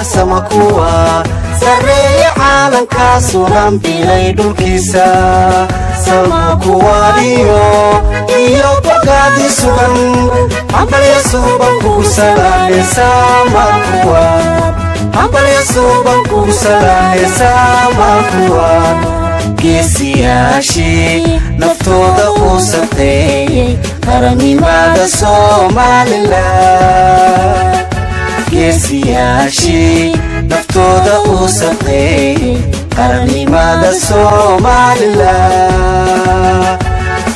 samakuwar sareeya caalamka sunan bilay dhulkiisa samakuwar iyo bogaadi sugan hambalya suuban kugu salaame samakuwar geesiyaashii naftooda u sabteeyey qarannimada Somaliland geesiyaashii naftooda u sabteeyey qarannimada Somaliland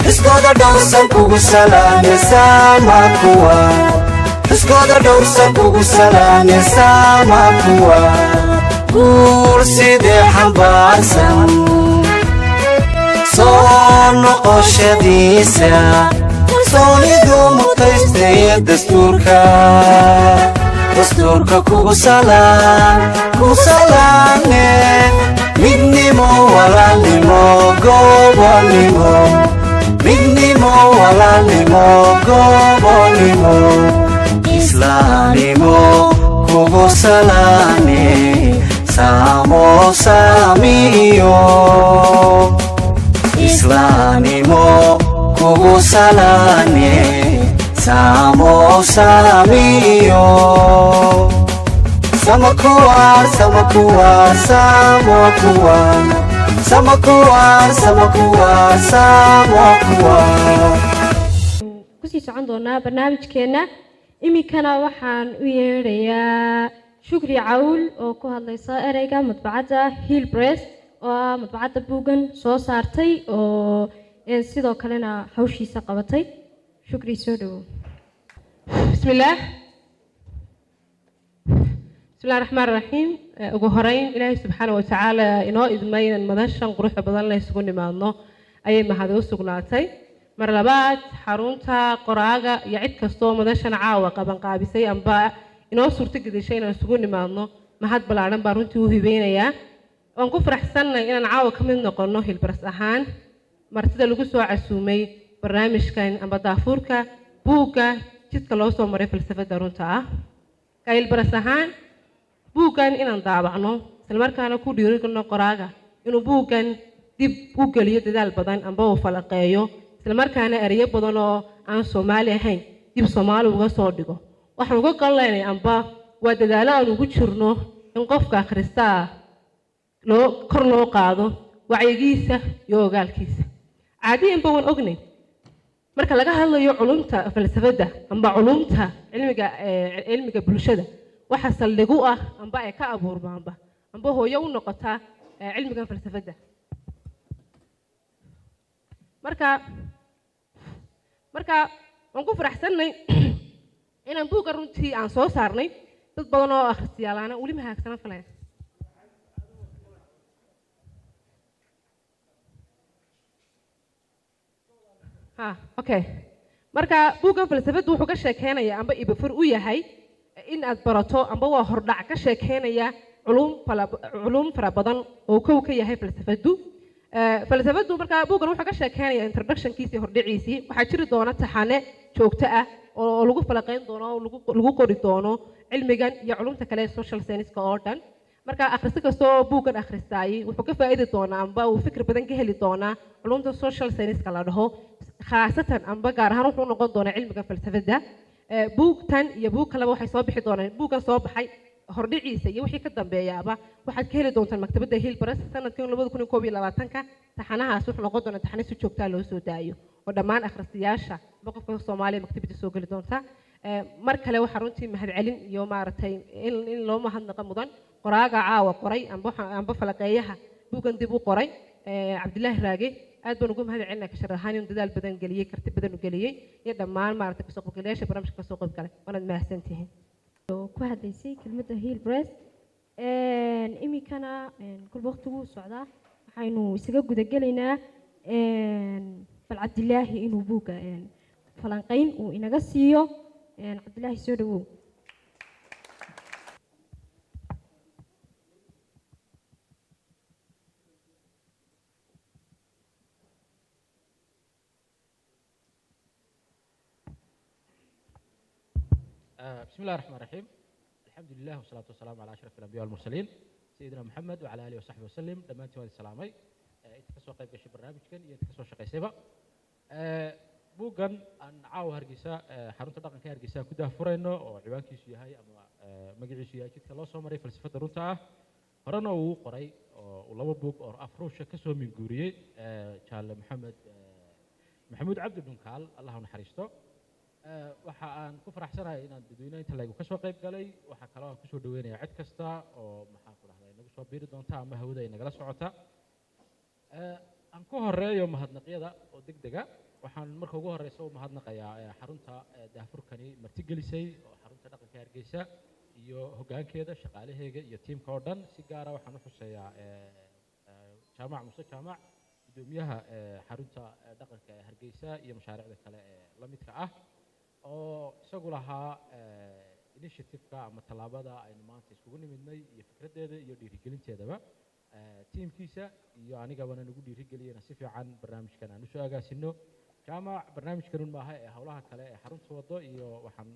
iskooda dhowrsan kugu salaame samakuwar iskooda dhowrsan kugu salaame samakuwar guur sidee xambaarsan soo noqoshadiisa kalsoonidu mutaystay dastuurka kugu salaane midnimo walaalnimo gobonnimo midnimo walaalnimo gobonnimo islaamnimo kugu salaane saamiyo islaamnimo kugu salaane saamiyo samakuwar kusii socon doonaa barnaamijkeena iminkana waxaan u yeedhayaa shukri cawl oo ku hadlaysa ereyga madbacadda Hill Press oo madbacadda buugan soo saartay oo sidoo kalena hawshiisa qabatay shukri soo dhawow bismillaah الرحمن الرحيم ugu horeyn ilaahay subxaanahu wa tacaala inoo idmay in madashan quruxda badan la isugu nimaadno ayay mahad u sugnaatay mar labaad xarunta qoraaga iyo cid kastoo madashan caawa qaban qaabisay amba inoo suurto gedishay inaan isugu nimaadno mahad ballaaran baan runtii u hibeynayaa waan ku faraxsanahay inaan caawa ka mid noqono Hill Press ahaan martida lagu soo casuumay barnaamijkan amba daafuurka buugga jidka loo soo maray falsafada runta ah Hill Press ahaan buuggan inaan daabacno isla markaana ku dhiirigelino qoraaga inuu buuggan dib u geliyo dadaal badan amba uu falaqeeyo isla markaana erayo badan oo aan Soomaali ahayn dib Soomaali uga soo dhigo waxaan uga qalleynay amba waa dadaalo aan ugu jirno in qofka akhrista kor loo qaado wacyigiisa iyo ogaalkiisa caadiyan baan ognay marka laga hadlayo culumta falsafada amba culumta cilmiga bulshada waxa saldhigu ah amba ay ka abuurmaanba amba hooyo u noqota cilmiga falsafada marka waan ku faraxsanahay inaan buugga runtii aan soo saarnay dad badan oo akhristayaalaana weli ma haagsana falaya okay marka buuggan falsafadu wuxuu ka sheekeynayaa amba ibafur u yahay in aad barato amba waa hordhac ka sheekeynaya culum fara badan oo kow ka yahay falsafadu marka buuggan wuxuu ka sheekeynayaa introductionkiisii hordhiciisii waxaa jiri doona taxane joogto ah oo lagu falaqeyn doono oo lagu qori doono cilmigan iyo culumta kale social science oo dhan marka akhristo kastoo buuggan akhristaayay wuxuu ka faa'iidi doonaa amba uu fikir badan ka heli doonaa culumta social science la dhaho khaasatan amba gaar ahaan wuxuu noqon doonaa cilmiga falsafada buugtan iyo buug kaleba waxay soo bixi doonaan buuggan soo baxay hordhiciisa iyo wixii ka dambeeyaaba waxaad ka heli doontaan maktabadda Hill Press sanadkii 2021 taxanahaas wuxuu noqon doonaa taxane si joogto ah loo soo daayo oo dhammaan akhristayaasha qofka Soomaaliya maktabadda soo gali doonta mar kale waxa runtii mahadcelin iyo maaragtay in loo mahadnaqa mudan qoraaga caawa qoray amba falaqeeyaha buuggan dib u qoray Cabdilaahi Raage aad baan ugu mahadcelinaa ka sharaxaan in dadaal badan galiyay karti badan u galiyay iyo dhammaan maaragtay kasoo qaybgalayaasha barnaamijka kasoo qayb galay waanaad mahadsantihiin ku hadlaysay kelmadda Hill Press iminkana kul waqtigu socdaa waxaynu isaga gudagelaynaa bal Cabdilaahi inuu buugga falanqayn uu inaga siiyo Cabdilaahi soo dhawow بسم الله الرحمن الرحيم. الحمد لله والصلاة والسلام على أشرف الأنبياء والمرسلين سيدنا محمد وعلى آله وصحبه وسلم. دمانتي وادي السلامي. أنت كسو قيب قشي برنامج كان أنت كسو شقي سيبا. بوغان أن عاو هرقيسا حرونتا دقن كي هرقيسا كده فرينو وعوان كيسو يهي أما مقعيسو يهي كده الله سومري فلسفة رونتا هرانا وو قرأي ولو بوغ أو أفروشا كسو من قوريي شال محمود عبد الدنكال الله نحريستو. waxa aan ku faraxsanahay inaan dadweynaha lagu ka soo qayb galay waxa kale oo aan ku soo dhaweynaya cid kasta oo maxaa ku dhahday nagu soo biiri doonta ama hawada ay nagala socota aan ku horeeyo mahadnaqyada oo degdega waxaan marka ugu horeysa u mahadnaqayaa xarunta daahfurkani martigelisay oo xarunta dhaqanka Hargeysa iyo hoggaankeeda shaqaalaheega iyo tiimka oo dhan si gaar ah waxaan u xuseeyaa jaamac Muuse jaamac gudoomiyaha xarunta dhaqanka Hargeysa iyo mashaariicda kale ee la midka ah oo isagu lahaa initiative-ka ama tallaabada aynu maanta isugu nimidnay iyo fikradeeda iyo dhiirigelinteedaba tiimkiisa iyo anigaba nagu dhiirigeliyeen si fiican barnaamijkan aan u soo agaasino jaamac barnaamijkan maaha ee hawlaha kale ee xarunta wado iyo waxaan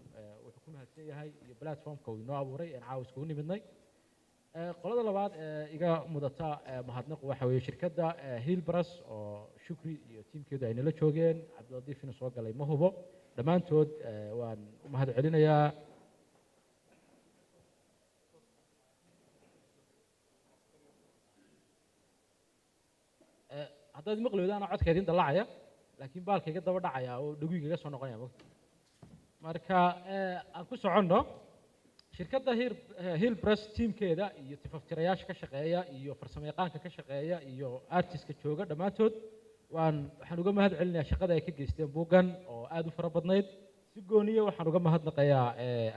wuxuu ku mahadsan yahay iyo platform-ka uu inoo abuuray ee caawa isugu nimidnay qolada labaad iga mudata mahadnaq waxa weeye shirkadda Hilbras oo Shukri iyo tiimkeedu ay nala joogeen Cabdiladiifina soo galay ma hubo dhammaantood waan u mahad celinayaa haddaad maqliyodaan codkeeda inta lacaya laakiin baalkayga daba dhacaya oo dhagiiga soo noqonaya marka aan ku soconno shirkadda Hilbras teamkeeda iyo tifaftirayaasha ka shaqeeya iyo farsamayaqaanka ka shaqeeya iyo artist-ka jooga dhammaantood waxaan uga mahad celinayaa shaqada ay ka geysteen buuggan oo aad u fara badnayd si gooniya waxaan uga mahadnaqayaa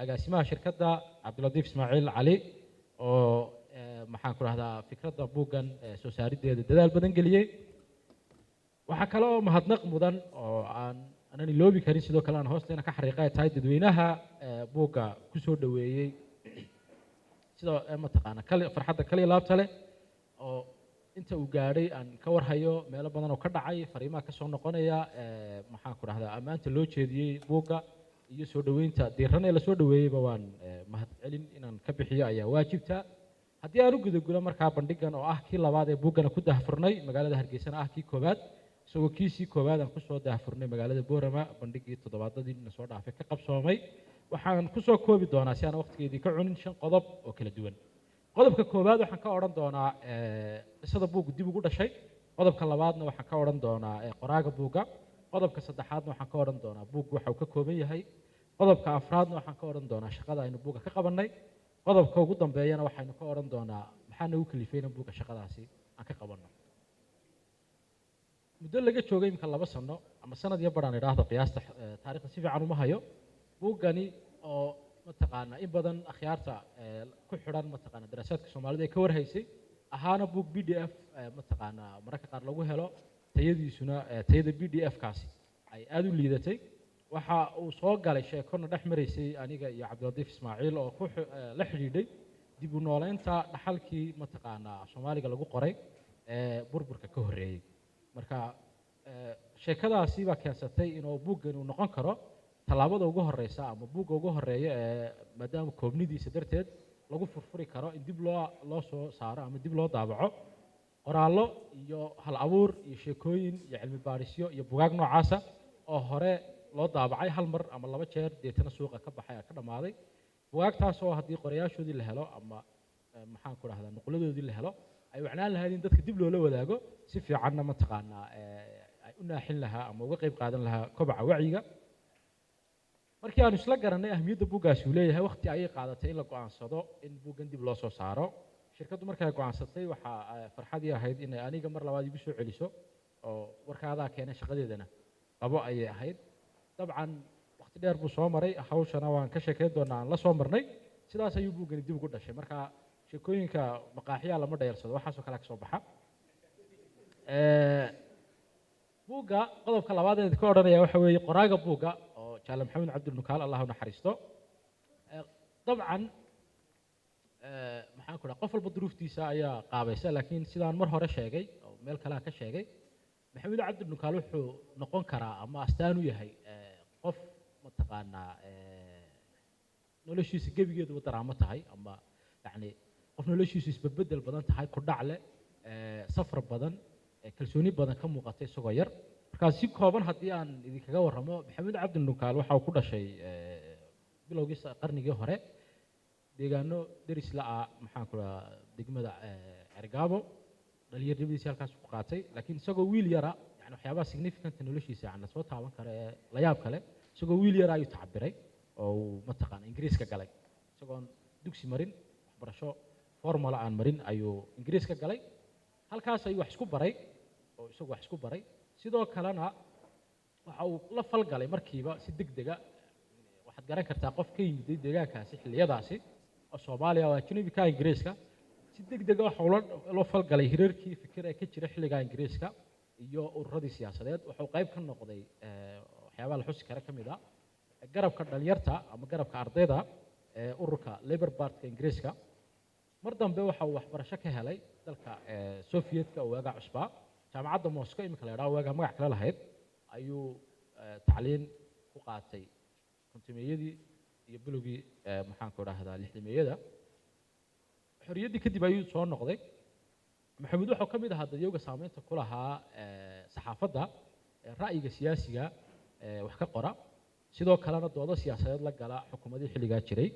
agaasimaha shirkadda Cabdiladiif Ismaaciil Cali oo maxaan ku rahdaa fikradda buuggan soo saarideeda dadaal badan geliyay waxa kale oo mahadnaq mudan oo aanan iloobi karin sidoo kale aan hoosteena ka xariiqay tahay dadweynaha buugga ku soo dhaweeyay sidoo mataqaana farxadda kale laabta leh oo inta uu gaadhay aan ka warhayo meelo badan oo ka dhacay fariimaha ka soo noqonaya maxaan ku rahdaa ammaanta loo jeediyey buugga iyo soo dhaweynta diiran ee la soo dhaweeyayba waan mahad celin inaan ka bixiyo ayaa waajibta haddii aan u gudagulo markaa bandhigan oo ah kii labaad ee buuggana ku daahfurnay magaalada Hargeysana ah kii koobaad isagoo kiisii koobaad aan ku soo daahfurnay magaalada Boorama bandhigii toddobaadadii soo dhaafay ka qabsoomay waxaan ku soo koobi doonaa si aan waqtigeedii ka cunin 5 qodob oo kala duwan qodobka koobaad waxaan ka oran doonaa qisada buugga dib ugu dhashay qodobka labaadna waxaan ka oran doonaa qoraaga buugga qodobka saddexaadna waxaan ka oran doonaa buuggu waxa uu ka kooban yahay qodobka afraadna waxaan ka oran doonaa shaqada aynu buugga ka qabanay qodobka ugu dambeeyana waxaynu ka oran doonaa maxaa nagu kalifayna buugga shaqadaasi aan ka qabanno muddo laga joogay imka 2 sano ama sanad iyo badhan idhaahdo qiyaasta taariikhda si fiican uma hayo buuggani oo mataqaana in badan akhyaarta ku xidhan mataqaana daraasaadka Soomaalida ay ka warhaysay ahaana buug PDF mataqaana mararka qaar lagu helo tayadiisuna tayada PDF-kaasi ay aad u liidatay waxa uu soo galay sheekona dhex maraysay aniga iyo Cabdiladiif Ismaaciil oo ku la xidhiidhay dib u nooleynta dhaxalkii mataqaana Soomaaliga lagu qoray burburka ka horeeyay marka sheekadaasi baa keensatay inuu buuggan uu noqon karo tallaabada ugu horeysa ama buugga ugu horeeya maadaama koobnidiisa darteed lagu furfuri karo in dib loo soo saaro ama dib loo daabaco qoraallo iyo hal abuur iyo sheekooyin iyo cilmi baarisyo iyo bugaag noocaasa oo hore loo daabacay hal mar ama 2 jeer deetana suuqa ka baxay ka dhamaaday bugaagtaas oo haddii qorayaashoodii la helo ama maxaan ku rahdaa nuquladoodii la helo ay wacnaan lahaayeen dadka dib loola wadaago si fiicanna mataqaana ay u naaxin lahaa ama uga qayb qaadan lahaa kobaca wacyiga markii aan isla garanay ahmiyadda buuggaasi uu leeyahay waqti ayay qaadatay in la go'aansado in buuggan dib loo soo saaro shirkaddu markay go'aansatay waxa farxadii ahayd in aniga mar labaad igu soo celiso oo warkaada keenay shaqadeedana qabo ayay ahayd dabcan waqti dheer buu soo maray hawshana waan ka sheekeyn doonaa la soo marnay sidaas ayuu buuggan dib ugu dhashay marka sheekooyinka maqaaxiyaha lama dhayarsado waxaasoo kale ka soo baxa buugga qodobka labaad ee ka odhanaya waxa weeye qoraaga buugga oo jaale maxamed cabdilnukaal allah u naxariisto dabcan maxaan ku dhaha qof walba duruuftiisa ayaa qaabaysa laakiin sidaan mar hore sheegay oo meel kale aan ka sheegay maxamed cabdilnukaal wuxuu noqon karaa ama astaan u yahay qof mataqaanaa noloshiisa gebigeeduba daraamo tahay ama yacni qof noloshiisu isbedbedel badan tahay ku dhac leh safar badan kalsooni badan ka muuqata isagoo yar markaa si kooban haddii aan idinkaga warramo maxamed cabdi nukaal waxa uu ku dhashay bilowgii qarnigii hore deegaano deris la-ah maxaan ku dhahaa degmada cergaabo dhalinyarnimadiisii halkaas ku qaatay laakiin isagoo wiil yara yani waxyaabaha significanta noloshiisa yani soo taaban kara ee la yaab kale isagoo wiil yara ayuu tacabiray oo uu mataqaana ingiriiska galay isagoon dugsi marin waxbarasho formala aan marin ayuu ingiriiska galay halkaas ayuu wax isku baray oo isagu wax isku baray sidoo kalena waxa uu la falgalay markiiba si degdega waxaad garan kartaa qof ka yimid deegaankaasi xilliyadaasi oo Soomaaliya oo ajnabi ka ingiriiska si degdega waxa uu la falgalay hirarkii fikir ee ka jira xilliga ingiriiska iyo ururadii siyaasadeed waxa uu qayb ka noqday waxyaabaha la xusi kara ka mid ah garabka dhalinyarta ama garabka ardayda ee ururka Labour Party ingiriiska mar dambe waxa uu waxbarasho ka helay dalka Soviyetka oo waaga cusbaa jaamacadda Moscow imika la yiraahdo waaga magac kale lahayd ayuu tacliin ku qaatay kontimeeyadii iyo bilowgii maxaan ku raahdaa lixdameeyada xorriyaddii kadib ayuu soo noqday maxamed wuxuu ka mid ahaa dadyoga saameynta ku lahaa saxaafadda ra'yiga siyaasiga wax ka qora sidoo kalena doodo siyaasadeed la gala xukuumadii xilligaa jiray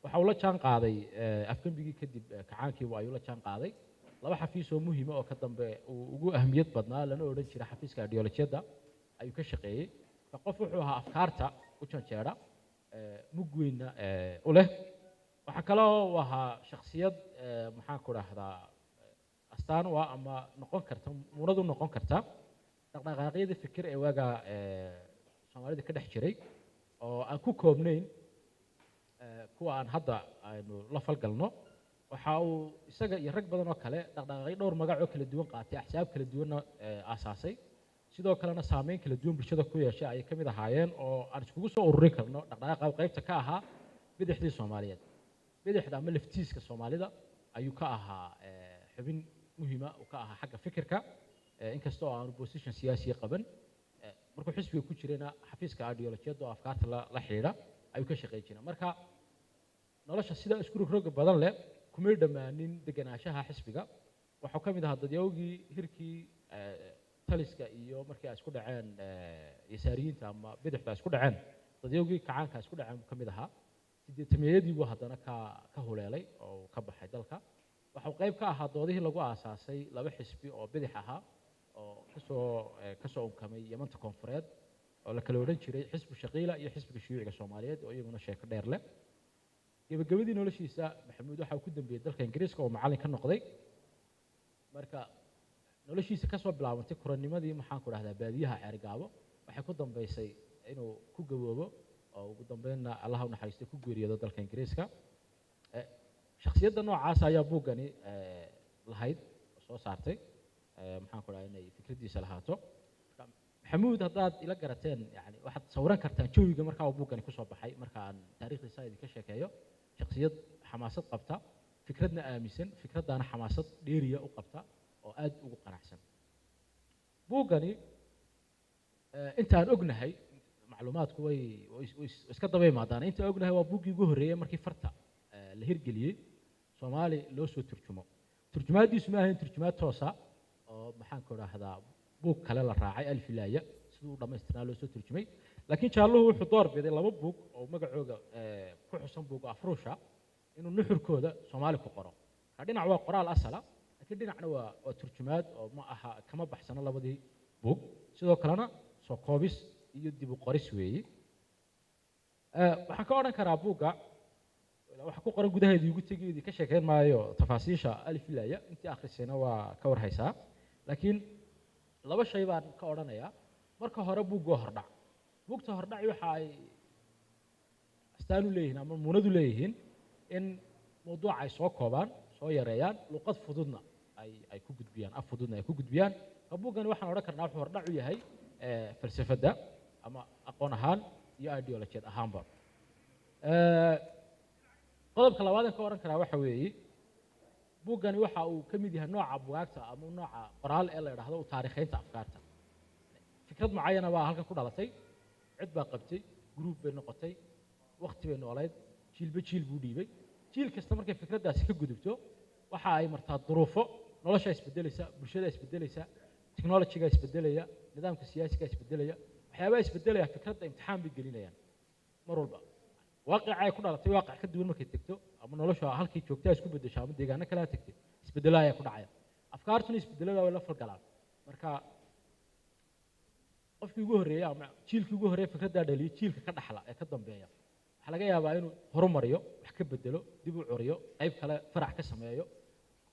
waxa uu la jaan qaaday afgambigii kadib kacaankii ayuu la jaan qaaday laba xafiis oo muhiim ah oo ka dambe uu ugu ahmiyad badnaa lana odhan jiray xafiiska ideolojiyadda ayuu ka shaqeeyey qof wuxuu ahaa afkaarta u janjeera mug weynna u leh waxaa kaloo uu ahaa shakhsiyad maxaan ku dhahdaa astaan u ah ama noqon karta muunad u noqon karta dhaqdhaqaaqyadii fikir ee waaga soomaalida ka dhex jiray oo aan ku koobnayn kuwa aan hadda aynu la falgalno waxa uu isaga iyo rag badan oo kale dhaqdhaqaaqyo dhowr magac oo kala duwan qaatay axsaab kala duwanna aasaasay sidoo kalena saameyn kala duwan bulshada ku yeeshay ayay ka mid ahaayeen oo aan iskugu soo ururin karno dhaqdhaqaaqa qaybta ka ahaa bidixdii Soomaaliyeed bidixda ama laftiiska Soomaalida ayuu ka ahaa xubin muhiima uu ka ahaa xagga fikirka inkastoo aan position siyaasi qaban markuu xisbiga ku jirayna xafiiska ideolojiyadda oo afkaarta la xiriira ayuu ka shaqeyn jiray marka nolosha sida isku rogroga badan leh kumay dhammaanin deganaanshaha xisbiga waxaa ka mid ahaa dadyowgii hirkii taliska iyo markii ay isku dhaceen yasaariyiinta ama bidixda isku dhaceen dadyowgii kacaanka isku dhaceen ka mid ahaa sideetameeyadii buu haddana ka huleelay oo ka baxay dalka waxa uu qayb ka ahaa doodihii lagu aasaasay laba xisbi oo bidix ahaa oo kasoo unkamay yamanta koonfureed oo la kala odhan jiray xisbi shaqiila iyo xisbiga shuyuuciga Soomaaliyeed oo iyaguna sheeko dheer leh gabagabadii noloshiisa maxamuud waxa uu ku dambeeyay dalka ingiriiska oo macallin ka noqday marka noloshiisa ka soo bilaabantay kuranimadii maxaan ku dhahdaa baadiyaha Cergaabo waxay ku dambeysay inuu ku gaboobo oo ugu dambeynna Allah u naxariistay ku geeriyoodo dalka ingiriiska shakhsiyadda noocaas ayaa buugani lahayd soo saartay maxaan ku dhahaa inay fikradiisa lahaato maxamuud haddaad ila garateen yani waxaad sawran kartaan jawiga markaa uu buugani ku soo baxay marka aan taariikhdiisa idinka sheekeeyo shakhsiyad xamaasad qabta fikradna aaminsan fikraddaana xamaasad dheeriya u qabta oo aad ugu qanacsan buugani intaan ognahay macluumaadku way iska daba yimaadaan intaan ognahay waa buuggii ugu horreeyay markii farta la hirgeliyey Soomaali loo soo turjumo turjumaadiisu ma ahayn turjumaad toosa oo maxaan ku raahdaa buug kale la raacay alfilaaya sidoo dhamaystirnaa loo soo turjumay laakiin jaalluhu wuxuu door biday laba buug oo magacooda ku xusan buugga Afruusha inuu nuxurkooda Soomaali ku qoro dhinac waa qoraal asala laakiin dhinacna waa turjumaad oo ma aha kama baxsana labadii buug sidoo kalena soo koobis iyo dib u qoris weeyey waxaan ka oran karaa buugga waxa ku qoran gudaheedii ugu tageedii ka sheekeyn maayo tafaasiisha alfilaaya intii akhrisayna waa ka warhaysaa laakiin laba shay baan ka oranayaa marka hore buugga hordhac buugta hordhac waxa ay astaan u leeyihiin ama muunadu leeyihiin in mowduuca ay soo koobaan soo yareeyaan luqad fududna ay ku gudbiyaan af fududna ay ku gudbiyaan buuggani waxaan odhan karnaa wuxuu hordhac u yahay falsafadda ama aqoon ahaan iyo ideolojiyad ahaanba qodobka labaad ee ka oran karaa waxa weeye buuggani waxa uu ka mid yahay nooca buugaagta ama nooca qoraal ee la yiraahdo taariikheynta afkaarta fikrad mucaayana baa halkan ku dhalatay cid baa qabtay group bay noqotay waqti bay noolayd jiilba jiil buu dhiibay jiil kasta markay fikraddaasi ka gudubto waxa ay martaa duruufo nolosha isbedelaysa bulshada isbedelaysa technology-ga isbedelaya nidaamka siyaasiga isbedelaya waxyaabaha isbedelaya fikradda imtixaan bay gelinayaan mar walba waaqica ay ku dhalatay waaqic ka duwan markay tagto ama nolosha halkii joogtaa isku bedesho ama deegaano kale ha tagtay isbedelo ayaa ku dhacaya afkaartuna isbedelada way la falgalaan marka qofkii ugu horreeyay ama jiilkii ugu horreeyay fikradda dhaliyay jiilka ka dhaxla ee ka dambeeya waxa laga yaabaa inuu horumariyo wax ka bedelo dib u curiyo qayb kale farac ka sameeyo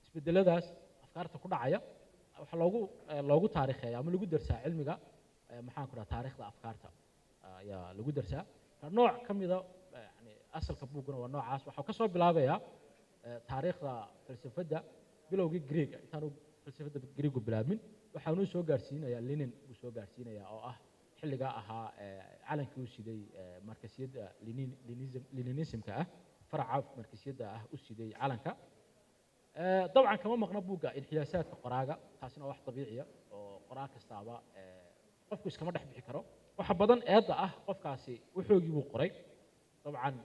isbedeladaas afkaarta ku dhacaya waxa loogu taariikheeyaa ama lagu darsaa cilmiga maxaan ku dhahaa taariikhda afkaarta ayaa lagu darsaa nooc ka mida yani asalka buuguna waa noocaas waxaa ka soo bilaabayaa taariikhda falsafadda bilowgii greega intaanu falsafadda greegu bilaabmin waxaanuu soo gaarsiinayaa lenin uu soo gaarsiinayaa oo ah xilligaa ahaa calankii u siday markasiyadda leninismka ah faraca markasiyadda ah u siday calanka dabcan kama maqna buugga inxiyaasaadka qoraaga taasina wax dabiiciya oo qoraa kastaaba qofku iskama dhex bixi karo waxa badan eedda ah qofkaasi wuxoogii buu qoray dabcan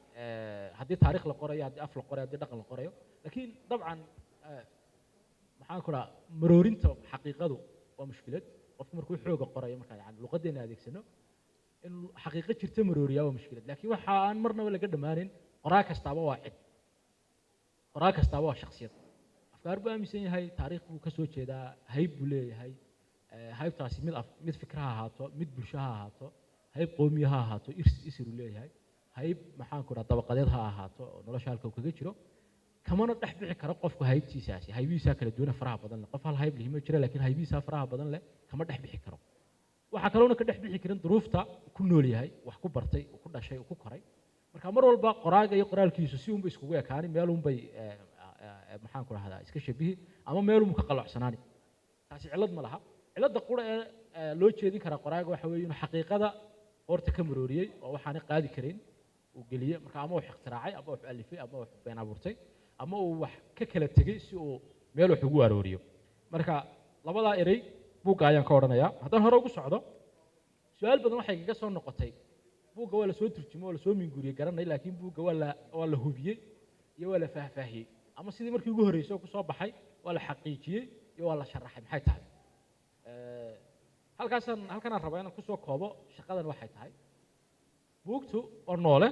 haddii taariikh la qorayo haddii af la qorayo haddii dhaqan la qorayo laakiin dabcan maxaan ku dhaha maroorinta xaqiiqadu waa mushkilad qofku markuu xooga qorayo markaa yani luqaddeena adeegsano in xaqiiqo jirta marooriyaa waa mushkilad laakiin waxa aan marnaba laga dhammaanin qoraa kastaaba waa cid qoraa kastaaba waa shaksiyad afkaar buu aaminsan yahay taariikh buu ka soo jeedaa hayb buu leeyahay haybtaasi mid fikra ha ahaato mid bulsho ha ahaato hayb qoomiya ha ahaato isiruu leeyahay hayb maxaan ku dhaha dabaqadeed ha ahaato oo nolosha halka uu kaga jiro kamana dhex bixi karo qofku haybtiisaasi haybihiisaa kala duwana faraha badan leh qof hal hayb lihima jira laakiin haybihiisaa faraha badan leh kama dhex bixi karo waxaa kaloona ka dhex bixi karin duruufta ku nool yahay wax ku bartay ku dhashay ku koray marka mar walba qoraaga iyo qoraalkiisu si unba iskugu ekaani meelunbay maxaan ku dhahdaa iska shabihi ama meelunbu ka qaloocsanaani taasi cillad ma laha cilladda qura ee loo jeedin karaa qoraaga waxa weeye inuu xaqiiqada horta ka marooriyey oo waxaanay qaadi karin uu geliyey marka ama wax ikhtiraacay ama wax alifay ama wax been abuurtay ama uu wax ka kala tegey si uu meel wax ugu arooriyo marka labadaa erey buugga ayaan ka odhanayaa haddaan hore ugu socdo su-aal badan waxay kaga soo noqotay buugga waa la soo turjumay waa la soo minguriyey garanay laakiin buugga waa la hubiyey iyo waa la faahfaahiyey ama sidii markii ugu horreysay oo ku soo baxay waa la xaqiijiyey iyo waa la sharaxay maxay tahay halkanaan rabaa inaan kusoo koobo shaqadan waxay tahay buugtu waa noole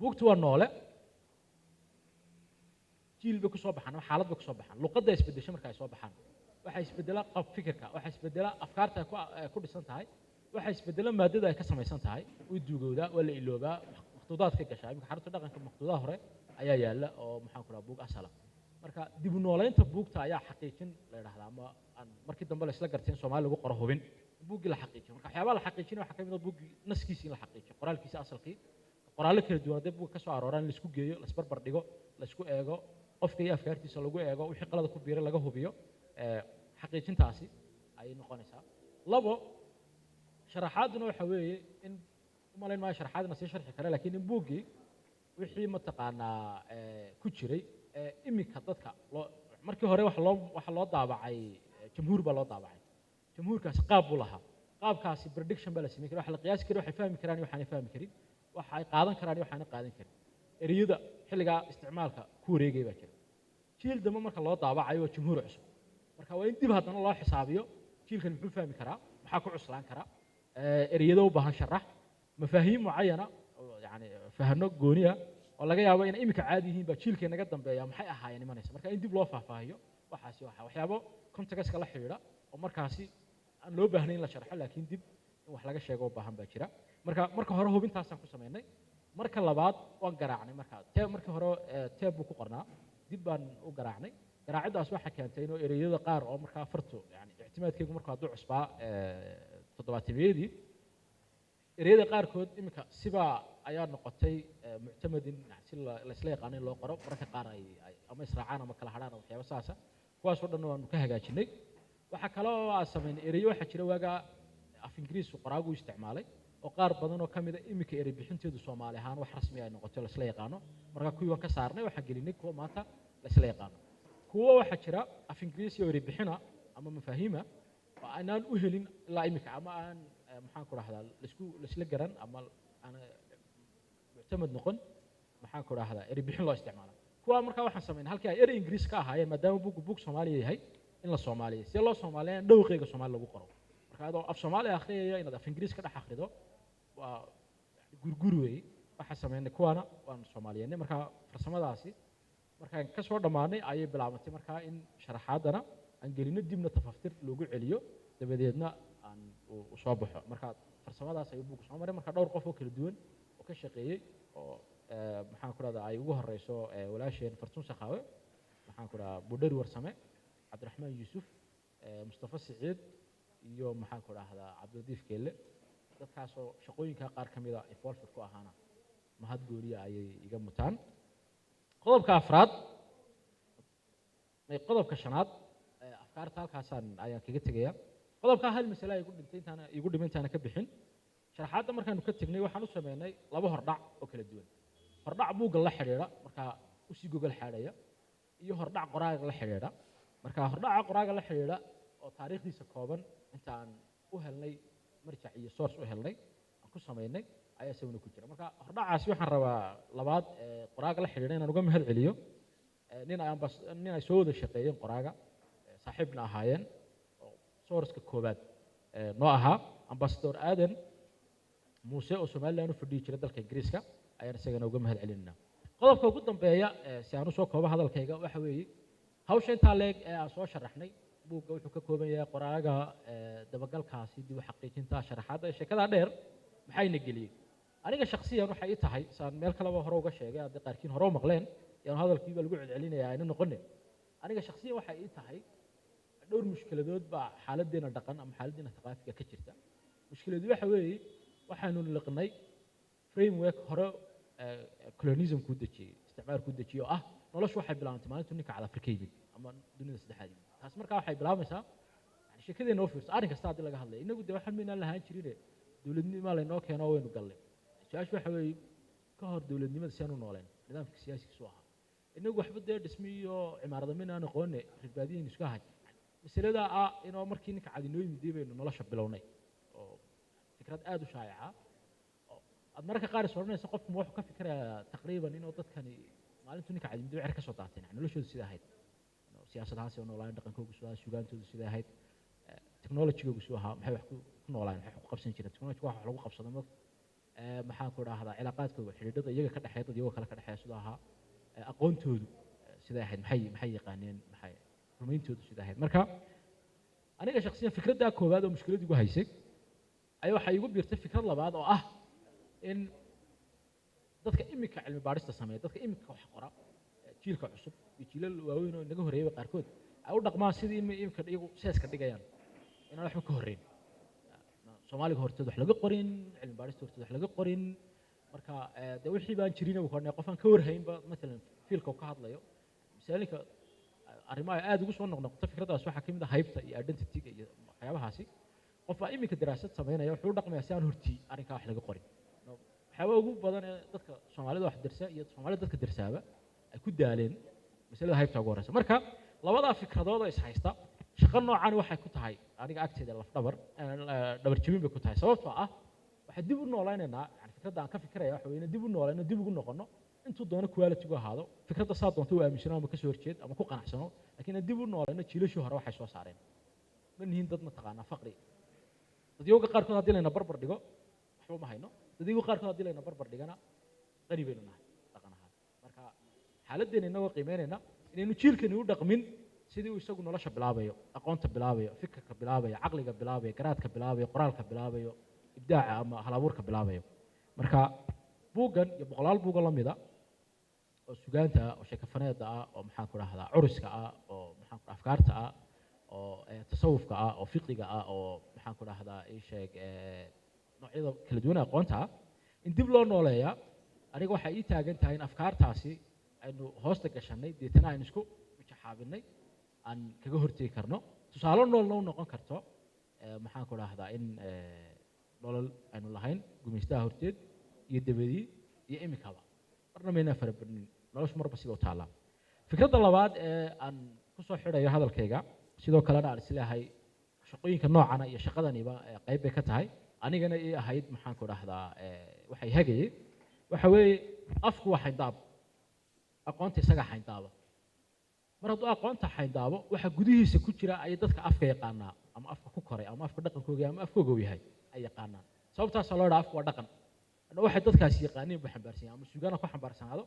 buugtu waa noole jiil bay kusoo baxaan ama xaalad bay kusoo baxaan luqadda isbedesho marka ay soo baxaan waxaa isbedela qab fikirka waxaa isbedela afkaarta ay ku dhisan tahay waxaa isbedela maadada ay ka samaysan tahay way duugowdaa waa la iloobaa maqtuudaad ka gashaa iminka xarunta dhaqanka maqtuudaha hore ayaa yaalla oo maxaan ku dhaha buug asala marka dib u noolaynta buugta ayaa xaqiijin la yidhahdaa ama aan markii dambe la isla garteen soomaali lagu qoro hubin buuggii la xaqiijiyo marka waxyaabaha la xaqiijinaya waxaa ka mid ah buuggii naskiisii in la xaqiijiyo qoraalkiisa asalkii qoraallo kala duwan haddii buugga ka soo arooraan la isku geeyo la isbarbar dhigo la isku eego qofka iyo afkaartiisa lagu eego wixii qalada ku biiray laga hubiyo xaqiijintaasi ayay noqonaysaa labo sharaxaaduna waxa weeye in umalayn maayo sharaxaadna sii sharxi kara laakiin in buuggii wixii mataqaanaa ku jiray iminka dadka markii hore waxa loo daabacay jamhuur baa loo daabacay jamhuurkaasi qaab buu lahaa qaabkaasi prediction baa la sameyn kara waxa la qiyaasi kara waxay fahmi karaan iyo waxaanay fahmi karin waxa ay qaadan karaan iyo waxaanay qaadan karin ereyada xilligaa isticmaalka ku wareegay baa jira jiil dambe marka loo daabacayo waa jamhuur cusub marka waa in dib haddana loo xisaabiyo jiilkan muxuu fahmi karaa maxaa ku cuslaan karaa ereyada u baahan sharax mafaahiim mucayana yani fahano gooniya oo laga yaabo inay iminka caadi yihiin baa jiilkay naga dambeeya maxay ahaayeen imanaysa marka in dib loo faahfaahiyo waxaasi waxyaabo contextka la xidhiidha oo markaasi aan loo baahnayn in la sharxo laakiin dib in wax laga sheego u baahan baa jira marka hore hubintaasaan ku samaynay marka labaad waan garaacnay markii hore teeb buu ku qornaa dib baan u garaacnay garaaciddaas waxaa keentay inuu ereyada qaar oo markaa fartu yani ictimaadkaygu markuu hadduu cusbaa toddobaatameeyadii ereyada qaarkood iminka sibaa ayaa noqotay muctamadin si laysla yaqaano in loo qoro mararka qaar ay ama israacaan ama kala hadhaan waxyaaba saasa kuwaasoo dhan waanu ka hagaajinay waxaa kaloo aan samaynay ereyo waxaa jira waagaa af ingiriisku qoraagu isticmaalay oo qaar badan oo ka mid a iminka erey bixinteedu soomaali ahaan wax rasmi ay noqoto laysla yaqaano marka kuwii waan ka saarnay waxaan gelinay kuwa maanta laysla yaqaano kuwa waxa jira af ingiriisi oo bixina ama mafaahiima oo aanan u helin ilaa imika ama aan maxaan ku rahdaa la garan ama aan muctamad noqon maxaan ku rahdaa bixin loo isticmaalo kuwa marka waxaan sameynaa halkii ay ingiriis ka ahaayeen maadaama buug Soomaaliya yahay in la Soomaaliyeeyo si loo Soomaaliyeeyo dhawqeyga Soomaali lagu qoro marka adoo af Soomaali akhriyayo inaad af ingiriis ka dhex akhrido waa gurgurweey waxa sameynay kuwana waan Soomaaliyeennay marka farsamadaasi markaan ka soo dhamaanay ayay bilaabantay marka in sharaxaadana aan gelino dibna tafaftir loogu celiyo dabadeedna aan u soo baxo marka farsamadaas ay buug soo maray marka dhowr qof oo kala duwan oo ka shaqeeyay oo maxaan ku radaa ay ugu horeyso walaasheen Fartuun Sakhawe maxaan ku radaa Budari Warsame Cabdiraxmaan Yuusuf Mustafa Saciid iyo maxaan ku radaa Cabdiladiif Keelle dadkaas oo shaqooyinka qaar kamid ah involved ku ahaana mahad gooriya ayay iga mutaan qodobka afraad qodobka shanaad afkaarta halkaasaan ayaan kaga tegayaa qodobka hal mas'ala ay igu dhimantaana ka bixin sharaxaadda markaanu ka tagnay waxaan u sameynay laba hordhac oo kala duwan hordhac buugga la xiriira marka u sii gogol xaadhaya iyo hordhac qoraaga la xiriira marka hordhaca qoraaga la xiriira oo taariikhdiisa kooban inta aan u helnay marjac iyo source u helnay aan ku sameynay ayaa sawna ku jira marka hordhacaasi waxaan rabaa labaad qoraaga la xiriira inaan uga mahad celiyo nin ay soo wada shaqeeyeen qoraaga saaxiibna ahaayeen oo source-ka koobaad noo ahaa ambassador Aadan Muuse oo Soomaaliland u fadhiyo jira dalka Ingiriiska ayaan isagana uga mahad celinaa qodobka ugu dambeeya si aan u soo koobo hadalkayga waxa weeye hawsha inta leeg ee aan soo sharaxnay buugga wuxuu ka kooban yahay qoraaga dabagalkaasi dib u xaqiijinta sharaxaadda sheekada dheer maxayna geliyay aniga shakhsiyan waxa ay tahay saan meel kale hore uga sheegay hadda qaarkiin hore u maqleen yaan hadalkiiba lagu celcelinayaa ayna noqonin aniga shakhsiyan waxa ay tahay dhowr mushkiladood baa xaaladdeena dhaqan ama xaaladdeena thaqaafiga ka jirta mushkiladu waxa weeye waxaanu liqnay framework hore colonialism ku dajiyay isticmaar ku dajiyay oo ah noloshu waxay bilaabantay maalintii ninka cad Afrika yimid ama dunida saddexaad yimid taas markaa waxay bilaabaysaa yani sheekadeena oo fiirsa arrin kasta hadii laga hadlayo inagu de waxaan meynaan lahaan jirin dawladnimo la inoo keeno waynu galnay su-aashu waxa weeye ka hor dawladnimada si aan u nooleen nidaamka siyaasigiisu ahaa inagu waxba dee dhismi iyo cimaarada meynaan aqoone ribbaadiyin isku ahay masalada ah inoo markii ninka cad inoo yimid baynu nolosha bilownay oo fikrad aad u shaayaca aad mararka qaar soranaysa qofku wuxuu ka fikirayaa taqriiban inuu dadkani maalintu ninka cad yimid wixii ka soo daateen noloshooda sida ahayd siyaasadahaas oo noolaan dhaqankooda sida suugaantooda sida ahayd technology-goodu soo ahaa maxay wax ku noolaan maxay ku qabsan jireen technology wax lagu qabsado maxaan ku raahdaa cilaaqaadkooda xiriirada iyaga ka dhaxeeya dad iyaga kala ka dhaxeeya sida ahaa aqoontoodu sida ahayd maxay yaqaaneen maxay rumayntoodu sida ahayd marka aniga shakhsiyan fikradda koowaad oo mushkilad igu haysay ayaa waxa igu biirtay fikrad labaad oo ah in dadka imika cilmi baarista sameeya dadka imika wax qora jiilka cusub iyo jiilal waaweyn oo naga horeeyay qaarkood ay u dhaqmaan sidii imika iyagu seeska dhigayaan inaan waxba ka horreyn Soomaaliga horteed wax laga qorin cilmi baarista horteed wax laga qorin marka de wixii baan jirin oo qornay qofan ka warhaynba mesela fiilka ka hadlayo misalka arrimaha aad ugu soo noqnoqdo fikradaas waxa kamid ah haybta iyo identity-ga iyo waxyaabahaasi qof imika daraasad sameynaya wuxuu dhaqmayaa si aan hortii arrinka wax laga qorin waxyaaba ugu badan ee dadka Soomaalida wax dirsa iyo Soomaalida dadka dirsaaba ay ku daaleen masalada haybta ugu horeysa marka labada fikradood oo is haysta shaqo noocan waxay ku tahay aniga agteeda laf dhabar jabin bay ku tahay sababtoo ah waxa dib u nooleynaynaa yani fikradda aan ka fikiraya waxa weeye dib u nooleyno dib ugu noqono intuu doono quality-gu ahaado fikradda saa doonto u aaminsano ama ka soo horjeed ama ku qanacsano laakiin dib u nooleyno jiilashii hore waxay soo saareen ma nihiin dad mataqaanaa faqri dadyoga qaarkood haddii layna barbar dhigo waxba ma hayno dadyoga qaarkood haddii layna barbar dhigana qani baynu nahay dhaqan ahaan marka xaaladdeena inagoo qiimeynayna inaynu jiilkani u dhaqmin sidii uu isagu nolosha bilaabayo aqoonta bilaabayo fikirka bilaabayo caqliga bilaabayo garaadka bilaabayo qoraalka bilaabayo ibdaaca ama hal-abuurka bilaabayo marka buuggan iyo boqolaal buugo la mida oo sugaanta ah oo sheekafaneedda ah oo maxaan ku dhahdaa curiska ah oo maxaan ku afkaarta ah oo tasawufka ah oo fiqiga ah oo maxaan ku dhahdaa ii sheeg noocyada kala duwan aqoonta ah in dib loo nooleeyaa aniga waxay ii taagan tahay in afkaartaasi aynu hoosta gashanay deetana aynu isku jaxaabinay aan kaga hortegi karno tusaale noolna u noqon karto maxaan ku dhahdaa in nolol aynu lahayn gumaystaha horteed iyo dabadii iyo imikaba marna maynaa farabadnin noloshu marba siba u taallaa fikradda labaad ee aan ku soo xidhayo hadalkayga sidoo kalena aan isleeyahay shaqooyinka noocana iyo shaqadaniba qayb bay ka tahay anigana ii ahayd maxaan ku dhahdaa waxay hagayay waxa weeye afku waa xayndaab aqoonta isaga xayndaaba mar hadduu aqoonta xayndaabo waxa gudihiisa ku jira ay dadka afka yaqaanaa ama afka ku koray ama afka dhaqankooga ama afkooga yahay ay yaqaanaan sababtaas loo dhaafo afku waa dhaqan waxay dadkaasi yaqaaniin buu xambaarsan yahay ama suugaana ku xambaarsanaado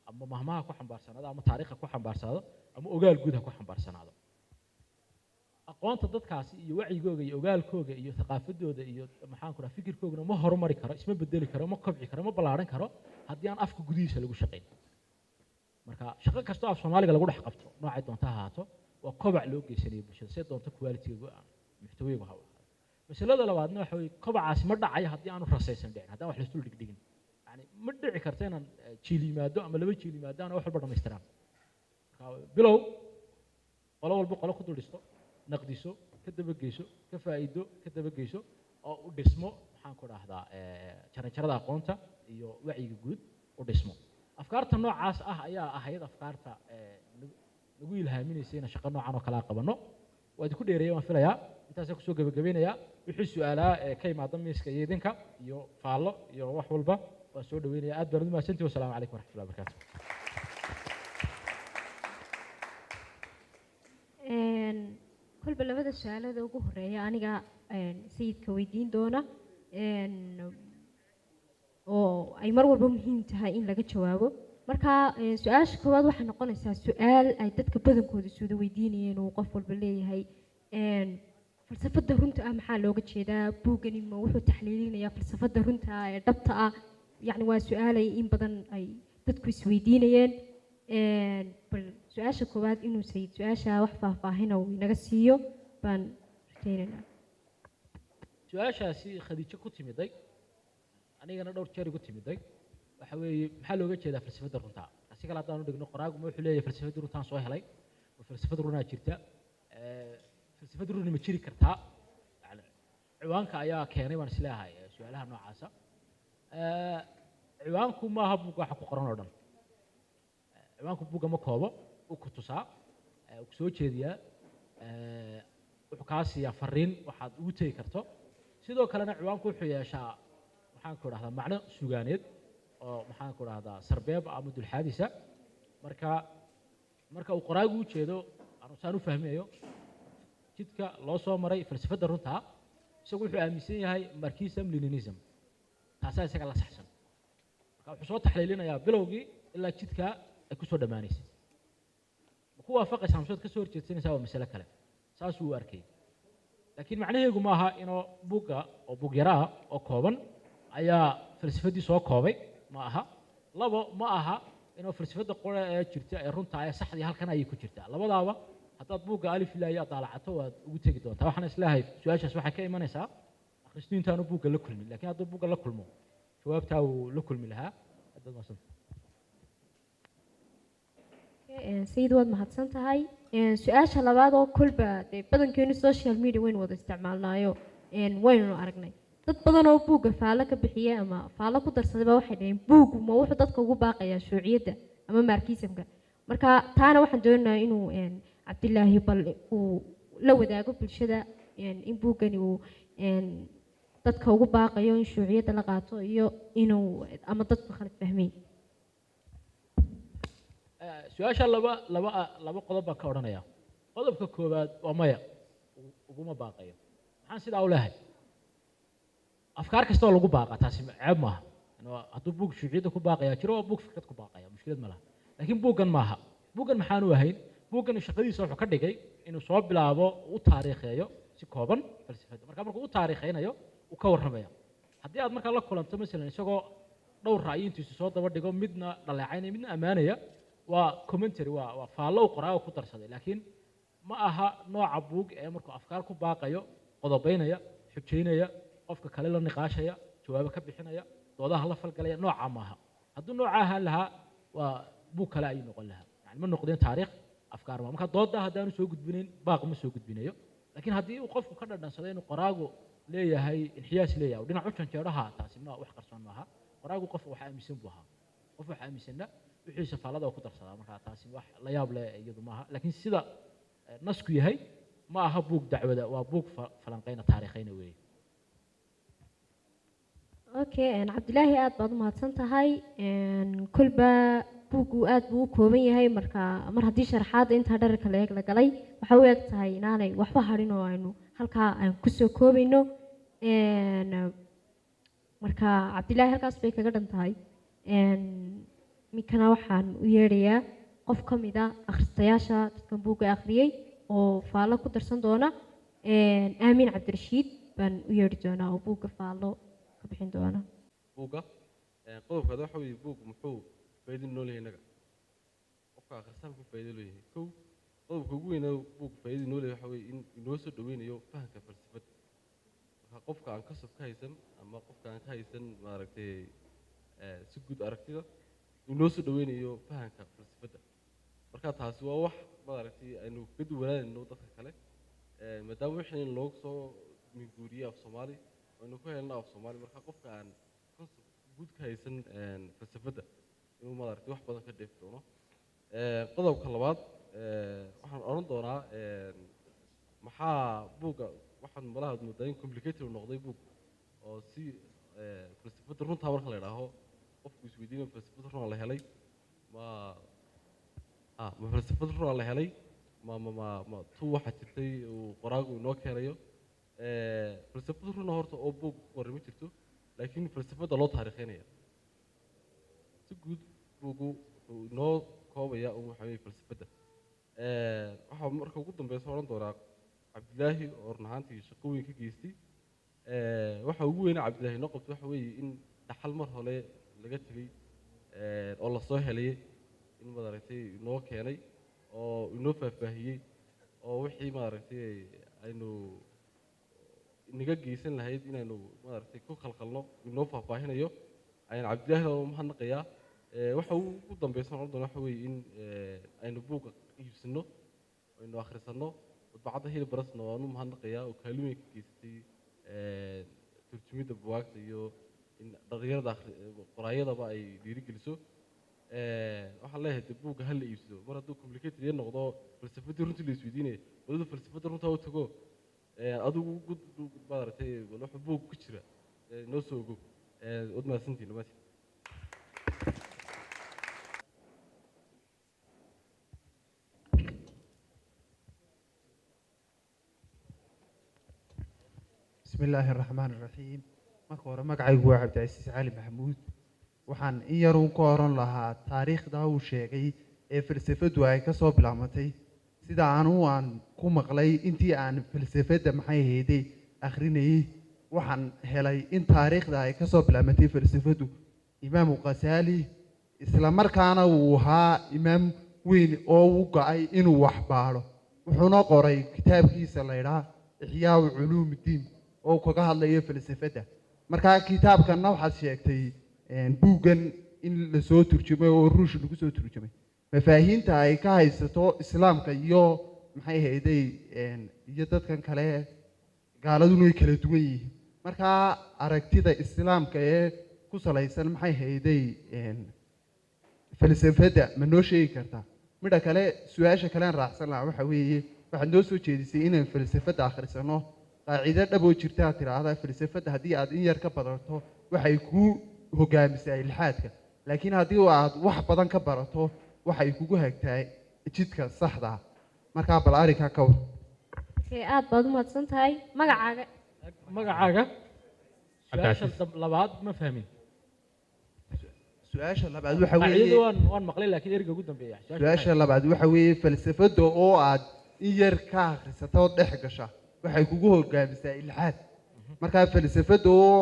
ama mahmaha ku xambaarsanaado ama taariikha ku xambaarsanaado ama ogaal guud ha ku xambaarsanaado aqoonta dadkaasi iyo wacyigooga iyo ogaalkooga iyo thaqaafadooda iyo maxaan ku dhaha fikirkoogana ma horumari karo isma bedeli karo ma kobci karo ma ballaaran karo haddii aan afka gudihiisa lagu shaqayn marka shaqo kastoo af soomaaliga lagu dhex qabto noocay doonta ha ahaato waa kobac loo geysanayo bulshada see doonta quality-ga muxtawaygu ha ahaado masalada labaadna waxa weeye kobacaasi ma dhacayo haddii aanu rasaysan dhicin haddaan wax laisdul dhigdhigin yani ma dhici karto inaan jiil yimaado ama laba jiil yimaado aan wax walba dhammaystiraan marka bilow qolo walba qolo ku dul dhisto naqdiso ka dabageyso ka faa'iido ka dabageyso oo u dhismo maxaan ku dhahdaa jaranjarada aqoonta iyo wacyiga guud u dhismo afkaarta noocaas ah ayaa ahayd afkaarta nagu ilhaaminaysa inaan shaqo noocan oo kale qabanno waa idinku dheereeyay waan filayaa intaasaan kusoo gebagabeynayaa wixii su-aalaa ka imaada miiska iyo idinka iyo faallo iyo wax walba waan soo dhaweynaya aad baan u mahadsantihi wasalaamu calaykum waraxmatullahi wabarakaatu kolba labada su-aalada ugu horeeya aniga sayidka weydiin doona oo ay mar walba muhiim tahay in laga jawaabo marka su-aasha koowaad waxay noqonaysaa su-aal ay dadka badankooda isuda weydiinayeen uu qof walba leeyahay falsafadda runta ah maxaa looga jeedaa buugani ma wuxuu taxliilinayaa falsafadda runta ah ee dhabta ah yacni waa su-aalay in badan ay dadku isweydiinayeen bal su-aasha koowaad inuu sayid su-aasha wax faahfaahina uu inaga siiyo baan rajaynaynaa su-aashaasi khadiijo ku timiday anigana dhowr jeer igu timiday waxa weeye maxaa looga jeedaa falsafadda runta si kale haddaan u dhigno qoraagu ma wuxuu leeyahay falsafadda runtaan soo helay oo falsafad runaa jirta falsafad runi ma jiri kartaa yani ciwaanka ayaa keenay baan isleeyahay su-aalaha noocaasa ciwaanku maaha buugga waxa ku qoran oo dhan ciwaanku buugga ma koobo uu ku tusaa uu ku soo jeediyaa wuxuu kaa siiyaa fariin waxaad ugu tegi karto sidoo kalena ciwaanku wuxuu yeeshaa maxaan ku dhahdaa macno sugaaneed oo maxaan ku dhahdaa sarbeeb ama dulxaadisa marka uu qoraagu u jeedo aanu saan u fahmayo jidka loo soo maray falsafadda runta isagu wuxuu aaminsan yahay marxism leninism taasaa isaga la saxsan marka wuxuu soo taxliilinayaa bilowgii ilaa jidka ay ku soo dhammaanaysay ma ku waafaqaysaa amsood ka soo horjeedsanaysaa waa masale kale saasuu u arkay laakiin macnaheegu ma aha inuu buugga oo buug yaraa oo kooban ayaa falsafaddii soo koobay ma aha labo ma aha inuu falsafadda qore ee jirta ee runta ee saxdii halkan ayay ku jirtaa labadaaba haddaad buugga alif ilaa iyo daalacato waad ugu tegi doontaa waxaan isleeyahay su-aashaas waxay ka imanaysaa akhristu intaanu buugga la kulmin laakiin hadduu buugga la kulmo jawaabtaa wuu la kulmi lahaa haddaad mahadsanta sayid waad mahadsan tahay su-aasha labaad oo kolba dee badankeenu social media waynu wada isticmaalnaayo waynunu aragnay dad badan oo buugga faallo ka bixiyay ama faallo ku darsadayba waxay dhaheen buuggu ma wuxuu dadka ugu baaqayaa shuuciyadda ama markiisamka marka taana waxaan doonayaa inuu cabdilaahi bal uu la wadaago bulshada in buuggani uu dadka ugu baaqayo in shuuciyadda la qaato iyo inuu ama dadku khalad fahmeyn su-aasha laba qodob baan ka odhanayaa qodobka koowaad waa maya uguma baaqayo maxaan sidaa u leehay afkaar kasta oo lagu baaqa taasi ceeb maaha hadduu buug shuuciyadda ku baaqayaa jiro waa buug fikrad ku baaqaya mushkilad ma laha laakiin buuggan maaha buuggan maxaanu ahayn buuggan shaqadiisa wuxuu ka dhigay inuu soo bilaabo u taariikheeyo si kooban falsafadda marka markuu u taariikheynayo uu ka warramaya haddii aad markaa la kulanto masalan isagoo dhowr ra'yintiisu soo daba dhigo midna dhaleecaynaya midna ammaanaya waa commentary waa faallo u qoraayo ku darsaday laakiin ma aha nooca buug ee markuu afkaar ku baaqayo qodobaynaya xujaynaya qofka kale la niqaashaya jawaabo ka bixinaya doodaha la falgalaya nooca maaha hadduu nooca ahaan lahaa waa buug kale ayuu noqon lahaa yani ma noqdeen taariikh afkaar ma marka dooda haddaanu soo gudbinayn baaq ma soo gudbinayo laakiin haddii uu qofku ka dhadhansado inuu qoraagu leeyahay inxiyaas leeyahay oo dhinac u janjeedhaha taasi ma wax qarsoon maaha qoraagu qof wax aaminsan buu ahaa qof wax aaminsanna wixiisa faallada oo ku darsadaa marka taasi wax la yaab leh iyadu maaha laakiin sida nasku yahay ma aha buug dacwada waa buug falanqeyna taariikhayna weeye okay cabdilaahi aad baad u mahadsan tahay kulba buugu aad buu u kooban yahay marka mar haddii sharaxaadda intaa dherarka la eeg la galay waxaa u eg tahay inaanay waxba hadhin oo aynu halkaa aan kusoo koobayno marka cabdilaahi halkaas bay kaga dhan tahay minkana waxaan u yeedhayaa qof ka mid a akhristayaasha dadkan buugga akhriyey oo faallo ku darsan doona aamin cabdirashiid baan u yeedhi doonaa oo buugga faallo ka bixin doona buugga qodobkaada waxa weeye buuggu muxuu faa'iido noo leeyahay innaga qofka akhristaha muxuu faa'iido leeyahay kow qodobka ugu weyn ee buugga faa'iido noo leeyahay waxa weeye in inoo soo dhaweynayo fahamka falsafadda marka qofka aan kasab ka haysan ama qofka aan ka haysan maaragtay si guud aragtida inoo soo dhaweynayo fahamka falsafadda marka taasi waa wax maaragtay aynu ka duwanaanayno dadka kale maadaama wixii loogu soo minguuriyey af soomaali aynu ku helna af soomaali marka qofka aan concept guud ka haysan falsafadda inuu maaragtay wax badan ka dheefi doono qodobka labaad waxaan odhan doonaa maxaa buugga waxaan malaha moodaa in complicated noqday buug oo si falsafadda runtaa marka la idhaaho qofku isweydiinayo falsafadda runaa la helay ma falsafad runaa la helay ma tu waxaa jirtay uu qoraagu inoo keenayo falsafad runa horta oo buug qorri ma jirto laakiin falsafadda loo taariikheynaya si guud buugu wuxuu inoo koobaya un waxa weeye falsafadda waxaa marka ugu dambeysa odhan doonaa cabdilaahi oo run ahaantii shaqooyin ka geystay waxa ugu weyna cabdilaahi inoo qabto waxa weeye in dhaxal mar hore laga tegey oo lasoo helayay in maaragtay inoo keenay oo inoo faahfaahiyey oo wixii maaragtay aynu inaga geysan lahayd inaynu maaragtay ku khalkhalno inoo faahfaahinayo ayaan cabdilaahi oo mahadnaqayaa waxa ugu dambeysan odhan doona waxa weeye in aynu buugga iibsano aynu akhrisanno madbacadda hilibbarasna waanu mahadnaqayaa oo kaalin ka geystay turjumidda buwaagta iyo in dhalinyarada qoraayadaba ay dhiirigeliso waxaan leeyahay de buugga ha la iibsado mar hadduu complicated iyo noqdo falsafaddii runtii la isweydiinaya wadada falsafadda runtaa u tago adigu maaragtay wuxuu buug ku jira noo soo ogow wad mahadsantihin dhamaantiin بسم الله الرحمن الرحيم marka hore magacaygu waa cabdicasiis cali maxamuud waxaan in yar uun ka oran lahaa taariikhda uu sheegay ee falsafadu ay ka soo bilaabmatay sida aan ku maqlay intii aan falsafada maxay ahaydey akhrinayay waxaan helay in taariikhda ay ka soo bilaabmatay falsafadu imaamu qasaali isla markaana uu ahaa imaam weyn oo u go'ay inuu wax baadho wuxuuna qoray kitaabkiisa la yidhaha ixyaa culuumudiin oo kaga hadlayo falsafada markaa kitaabkanna waxaad sheegtay buuggan in la soo turjumay oo ruush lagu soo turjumay mafaahiinta ay ka haysato islaamka iyo maxay ahaydey iyo dadkan kale gaaladuna way kala duwan yihiin markaa aragtida islaamka ee ku salaysan maxay ahaydey falsafada ma noo sheegi kartaa midha kale su-aasha kalean raacsan lahaa waxa weeye waxaad noo soo jeedisay inaan falsafada akhrisano qaacido dhab oo jirta aad tidhaahdaa falsafadda haddii aad in yar ka barato waxay kuu hogaamisaa ilxaadka laakiin haddii aad wax badan ka barato waxay kugu hagtaa jidka saxda ah markaa bal arrinkaa ka war aad baad u mahadsan tahay magacaaga su-aasha labaad ma fahmin su-aasha labaad waxa weeye waan maqlay laakiin erga ugu dambeeya su-aasha labaad waxa weeye falsafadda oo aad in yar ka akhrisato oo dhex gasha waxay kugu hogaamisaa ilxaad markaa falsafadda oo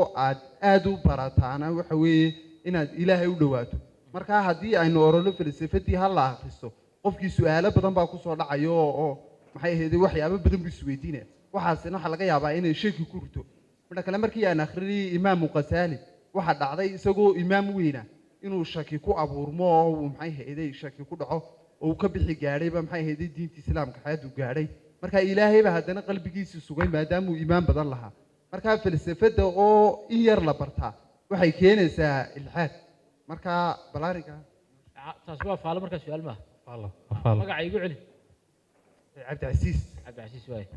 aad u barataana waxa weeye inaad ilaahay u dhawaato markaa haddii aynu orano falsafaddii ha la akhristo qofkii su-aalo badan baa kusoo dhacayo oo maxay ahayd waxyaabo badan buu isweydiinaya waxaasina waxaa laga yaabaa inay shaki ku rito midha kale markii aan akhrinayay imaamu qasaali waxaa dhacday isagoo imaam weyna inuu shaki ku abuurmo oo uu maxay ahayd shaki ku dhaco oo uu ka bixi gaadhayba maxay ahayd diinta islaamka xaadu gaadhay markaa ilaahayba haddana qalbigiisii sugay maadaamuu iimaan badan lahaa markaa falsafadda oo in yar la bartaa waxay keenaysaa ilxaad markaa balaarinka taas waa faalo markaa su-aal maaha فالله فالله magaca igu celi cabdicasiis cabdicasiis waaye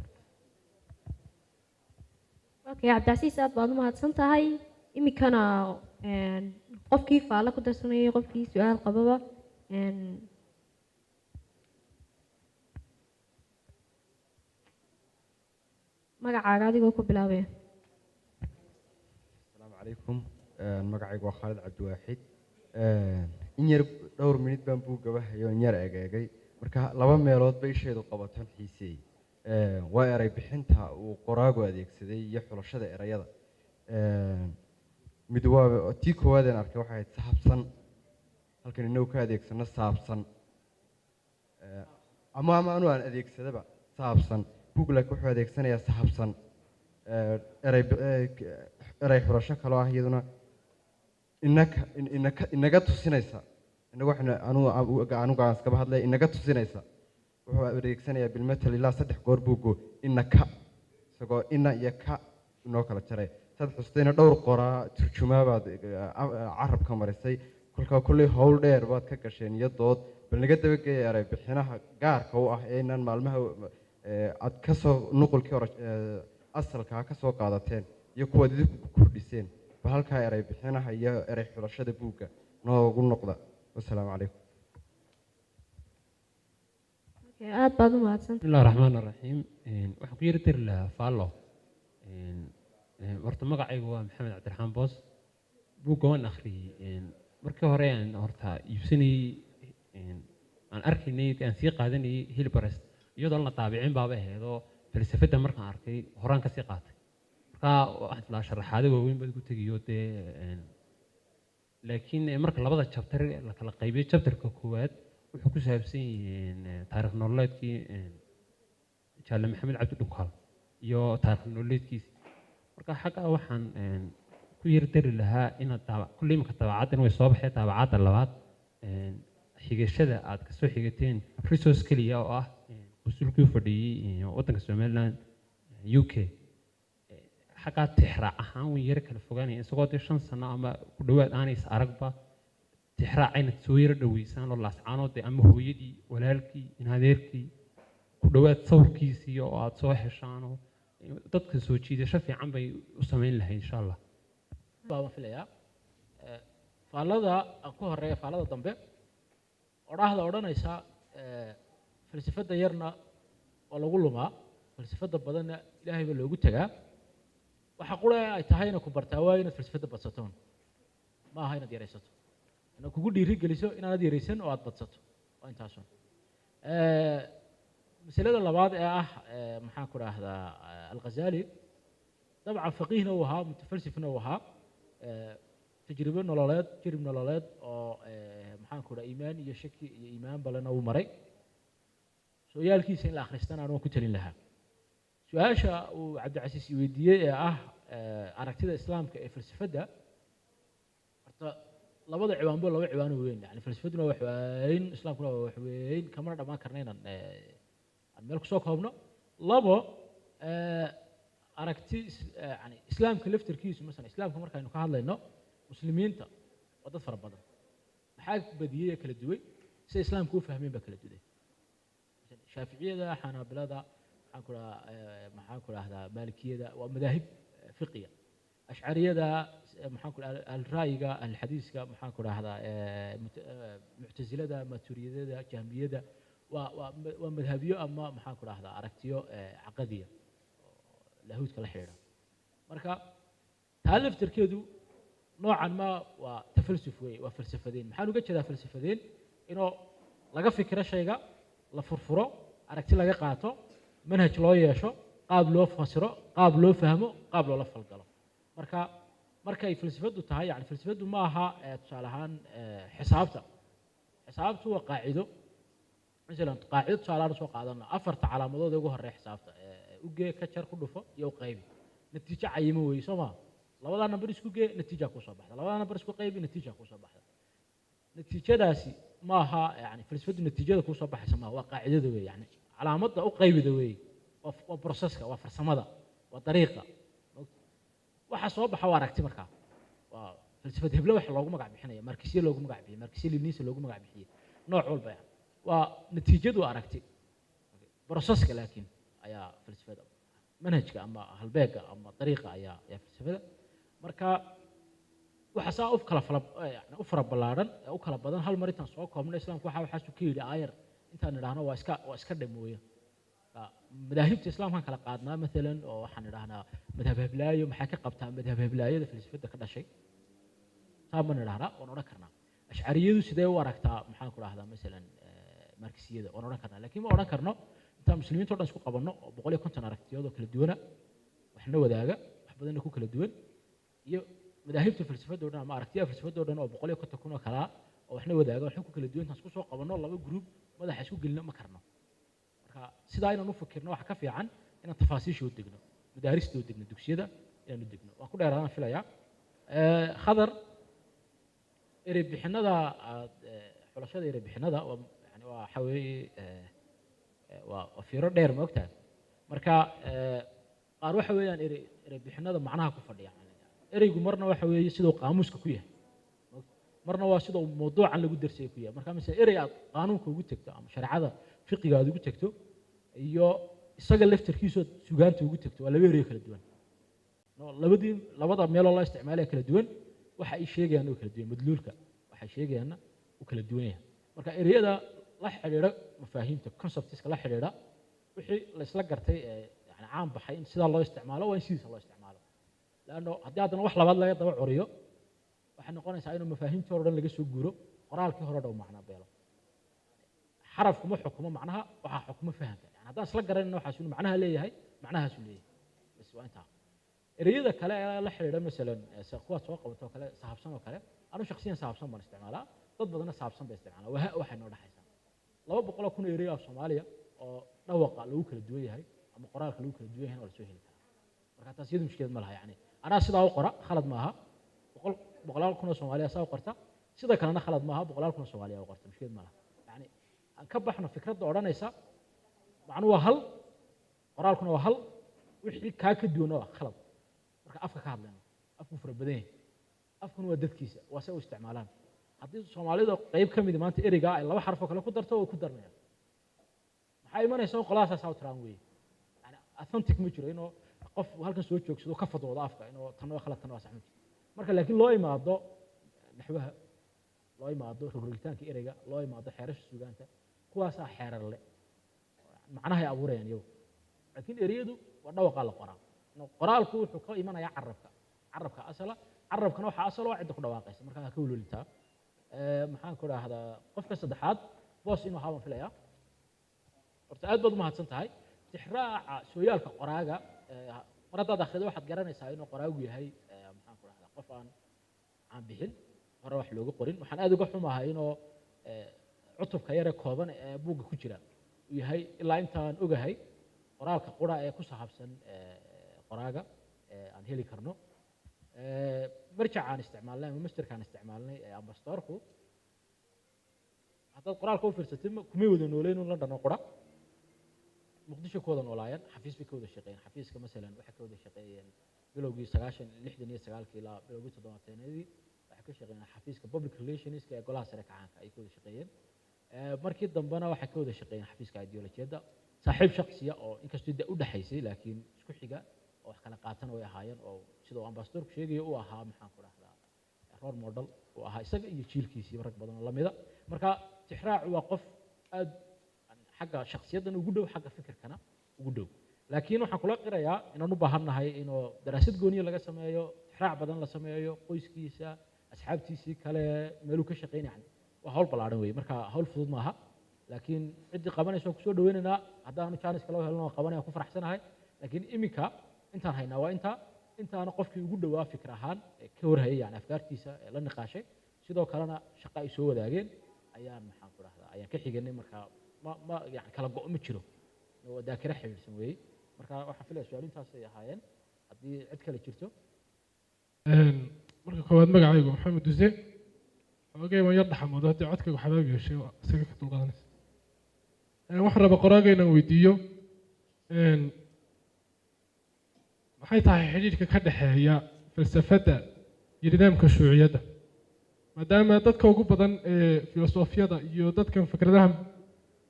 okay cabdicasiis aad baad u mahadsan tahay iminkana qofkii faalo ku darsanayay qofkii su-aal qababa magacaaga adigoo ku bilaabaya السلام عليكم magacaygu waa Khalid Cabdiwaaxid in yar dhowr minute baan buugga wahayo in yar eegay marka laba meelood bay sheedu qabataan xiisay waa eray bixinta uu qoraagu adeegsaday iyo xulashada erayada mid waa tii koowaad aan arkay waxay saabsan halkan inuu ka adeegsano saabsan ama aanu aan adeegsadaba saabsan Google wuxuu adeegsanayaa saabsan eray xurasho kale ah iyaduna inaga tusinaysa inaga waxna anu gaas ka hadlay inaga tusinaysa wuxuu adeegsanayaa bilmetal ilaa 3 goor buugo inaka isagoo ina iyo ka inoo kala jaray sad xustayna dhowr qoraa turjumaabaad carabka marisay kolka kulli howl dheer baad ka gasheen iyo dood bal naga dabageeyay eray bixinaha gaarka u ah ee inaan maalmaha aad ka soo nuqulkii hore asalka ka soo qaadateen iyo kuwa idinku ku kordhiseen bal halka eray bixinaha iyo eray xulashada buugga noogu noqda wassalaamu calaykum aad baad u mahadsan بسم الله الرحمن الرحيم waxaan ku yiri tir la faalo horta magacaygu waa maxamed cabdiraxmaan boos buugga waan akhriyay markii hore aan horta iibsanay aan arkaynay aan sii qaadanay Hilbrest iyadoo la taabicin baaba aheedo falsafada markaan arkay horaan ka sii qaatay marka waxaan la sharaxaday waaweyn bad ku tagiyo laakiin marka labada chapter la kala qaybiyay chapterka koowaad wuxuu ku saabsan yahay taariikh nololeedkii Jaale Maxamed Cabdi Dhunkaal iyo taariikh nololeedkiisa marka xaqa waxaan ku yiri dari lahaa inaad kulli marka tabacadan way soo baxay tabacada labaad xigashada aad ka soo xigateen resource kaliya oo ah usulkii fadhiyay wadanka Soomaaliland UK xaqa tixraac ahaan way yar kala fogaanay isagoo 5 sano ama ku dhawaad aanay is aragba tixraac ayna soo yar dhaweysaan oo laascaanood ama hooyadii walaalkii in adeerkii ku dhawaad sawirkiisii oo aad soo heshaan oo dadka soo jiidasho fiican bay u sameyn lahayd insha Allah baan filayaa faalada ku horeeya faalada dambe oraahda oranaysa falsafada yarna oo lagu lumaa falsafada badanna ilaahay baa loogu tagaa waxa qura ay tahayna ku bartaa waa inaad falsafada badsatoon ma aha inaad yaraysato inaad kugu dhiiri geliso inaad yaraysan oo aad badsato waa intaas masalada labaad ee ah maxaan ku raahdaa al-Ghazali dabcan faqiihna uu ahaa mutafalsifna uu ahaa tajribo nololeed jirib nololeed oo maxaan ku raahdaa iimaan iyo shaki iyo iimaan balana uu maray sooyaalkiisa in la akhristaan aan ku talin lahaa su'aasha uu Cabdicasiis weydiiyay ee ah aragtida islaamka ee falsafada horta labada ciwaanba laba ciwaan weyn yani falsafaduna wax weyn islaamkuna wax weyn kama dhamaan karnayna aan meel ku soo koobno labo aragti yani islaamka laftirkiisu mesela islaamka markaaynu ka hadlayno muslimiinta waa dad fara badan maxaa badiyay kala duway si islaamku u fahmeen ba kala duway shaafiiciyada xanaabilada maxaan ku raahdaa maalikiyada waa madaahib fiqiya ashcariyada maxaan ku raahdaa al-raayiga al-hadiiska maxaan ku raahdaa mu'tazilada maturiyada jahmiyada waa madhabiyo ama maxaan ku raahdaa aragtiyo aqadiya lahuudka la xiriira marka taaliftirkeedu noocan ma waa tafalsuf weey waa falsafadeen maxaan uga jeedaa falsafadeen inoo laga fikiro shayga la furfuro aragti laga qaato manhaj loo yeesho qaab loo fasiro qaab loo fahmo qaab loo la falgalo marka ay falsafadu tahay yani falsafadu ma aha tusaale ahaan xisaabtu waa qaacido مثلا قاعدة سؤال سو قادنا أفرت علامات ده جوه الرئيس حسابته وجه كشر كله فا يو قيبي نتيجة عيمة ويسمع لو أنا نبرس كوجه نتيجة كوسا بحدا لو أنا نبرس كوجه نتيجة كوسا بحدا نتيجة داسي ما ها يعني فلسفة النتيجة كوسا بحدا سما وقاعدة ده يعني علامات ده أو قيبي ده وبروسسك وفرسمة ده وطريقة وحسب بحوارك تمركا falsafad heblo wax loogu magac bixinaya markisiye loogu magac bixiyay markisiye linisa loogu magac bixiyay nooc walba yani waa natiijadu aragti processka laakiin ayaa falsafada manhajka ama halbeega ama dariiqa ayaa falsafada marka waxa saa u kala yani u fara ballaaran u kala badan hal mar intaan soo koobnay islaamku waxa ka yidhi aayar intaan idhaahno waa iska dhamooya madaahibta islaamkan kala qaadnaa maalan oo waxaan idhahnaa madhab heblaayo maxay ka qabtaa madhab heblaayada falsafada ka dhashay taa baan idhahnaa waan odhan karnaa ashcariyadu sidee u aragtaa maxaan ku dhahdaa maalan markisiyada waan odhan karnaa laakiin ma odhan karno intaan muslimiinta o dhan isku qabanno oo 150 aragtiyood oo kala duwana waxna wadaaga wax badanna ku kala duwan iyo madaahibta falsafada oo dhan ama aragtiyaha falsafada oo dhan oo 150 kun oo kala oo waxna wadaaga waxna ku kala duwan taas ku soo qabanno laba group madaxa isku gelino ma karno marka sidaa inaan u fikirno waxa ka fiican inaan tafaasiisha u degno madaarista u degno dugsiyada inaan u degno waan ku dheeraadaan filayaa khadar erey bixinada xulashada erey bixinada yani waa waxa weeye waa fiiro dheer ma ogtahay marka qaar waxa weeyaan erey bixinada macnaha ku fadhiya ereygu marna waxa weeye sidoo qaamuuska ku yahay marna waa sidoo mawduucan lagu darsay ku yahay marka mesela erey aad qaanuunka ugu tagto ama sharciyada fiqiga aad ugu tagto iyo isaga laftarkiisa sugaanta ugu tagto waa laba erey kala duwan labada meeloo loo isticmaalaya kala duwan waxa ay sheegayaan oo kala duwan madluulka waxa sheegayaana uu kala duwan yahay marka ereyada la xiriira mafaahiimta conceptska la xiriira wixii la isla gartay yani caan baxay in sida loo isticmaalo waa in sidiisa loo isticmaalo laano haddii haddana wax labaad laga daba curiyo waxay noqonaysaa inuu mafaahiimtii hore dhan laga soo guuro qoraalkii hore dhow macnaa beelo xarafku ma xukumo macnaha waxaa xukumo fahamka yani haddaan isla garanayna waxaas inuu macnaha leeyahay macnahaasuu leeyahay bas waa intaa ereyada kale ee la xiriira masalan kuwaad soo qabato kale sahabsan oo kale anu shakhsiyan sahabsan baan isticmaalaa dad badanna sahabsan bay isticmaalaa waxay noo dhaxaysaa 200 kun erey af Soomaaliya oo dhawaqa lagu kala duwan yahay ama qoraalka lagu kala duwan yahay oo la soo heli karo marka taas iyadu mushkilad ma laha yani anaa sidaa u qora khalad maaha 100 kun oo Soomaaliya saa u qorta sida kalena khalad maaha 100 kun oo Soomaaliya u qorta mushkilad ma laha yani aan ka baxno fikradda odhanaysa macnuhu waa hal qoraalkuna waa hal wixii kaa ka duwan waa khalad marka afka ka hadlayno afku fara badan yahay afkuna waa dadkiisa waa say u isticmaalaan haddii Soomaalida qayb ka mid maanta ereyga ay laba xaraf oo kale ku darto oo ku darnaya maxay imanaysaa qolaasaas aw tiraan weey yani authentic ma jiro inuu qof halkan soo joogsado ka fadwoodo afka inuu tan waa khalad tan waa sax ma jiro marka laakiin loo imaado naxwaha loo imaado rogrogitaanka ereyga loo imaado xeerasha suugaanta kuwaas xeerar leh macnaha ay abuurayaan iyagu laakiin ereyadu waa dhawaqa la qoraa qoraalku wuxuu ka imanayaa carabka asala carabkana waxa asal oo cid ku dhawaaqaysa marka ka wululitaa maxaan ku raahdaa qofka saddexaad boos inuu haaban filaya horta aad baad u mahadsan tahay tixraaca sooyaalka qoraaga marada akhrido waxaad garanaysaa inuu qoraagu yahay maxaan ku raahdaa qof aan bixin hore wax looga qorin waxaan aad uga xumahay inuu cutubka yar ee kooban ee buugga ku jira uu yahay ilaa intaan ogahay qoraalka qura ee ku saabsan qoraaga aan heli karno marjacaan isticmaalnay ama masterkaan isticmaalnay ambassadorku haddaad qoraalka u fiirsatay kumay wada nooleyn un London oo qura muqdisho ku wada noolaayeen xafiis bay ka wada shaqeeyeen xafiiska masalan waxay ka wada shaqeeyeen bilowgii 69 ilaa bilowgii 70-aadii waxay ka shaqeeyeen xafiiska public relations ee golaha sare kacaanka ay ka wada shaqeeyeen markii dambena waxay ka wada shaqeeyeen xafiiska ideolojiyada saaxiib shakhsiya oo inkastoo u dhaxaysay laakiin isku xiga oo wax kala qaatan way ahaayeen oo sidoo ambassadorku sheegay uu ahaa maxaan ku raahdaa role model uu ahaa isaga iyo jiilkiisii rag badan oo lamida marka tixraacu waa qof aad xagga shakhsiyadan ugu dhow xagga fikirkana ugu dhow laakiin waxaan kula qirayaa inaan u baahannahay inuu daraasad gooniyo laga sameeyo tixraac badan la sameeyo qoyskiisa asxaabtiisii kale meeluu ka shaqeynayaan waa hawl ballaaran weeye marka hawl fudud maaha laakiin ciddii qabanaysa ku soo dhaweynaynaa haddaanu jaanis kala helno qabanaya ku faraxsanahay laakiin iminka intaan haynaa waa intaana qofkii ugu dhawaa fikir ahaan ka warhayay yani afkaartiisa la niqaashay sidoo kalena shaqo ay soo wadaageen ayaan maxaan ku rahdaa ayaan ka xiganay marka ma yani kala go' ma jiro oo daakira xiriirsan weeye marka waxaan filayaa su'aalintaas ay ahaayeen haddii cid kale jirto marka koowaad magacaygu maxamed duse xoogay waan yar dhaxamoodo haddii codkaygu xabaab yeeshay isaga ka dulqaadanaysa waxaan rabaa qoraaga inaan weydiiyo maxay tahay xidhiidhka ka dhexeeya falsafadda iyo nidaamka shuuciyadda maadaama dadka ugu badan ee filosofiyada iyo dadkan fikradaha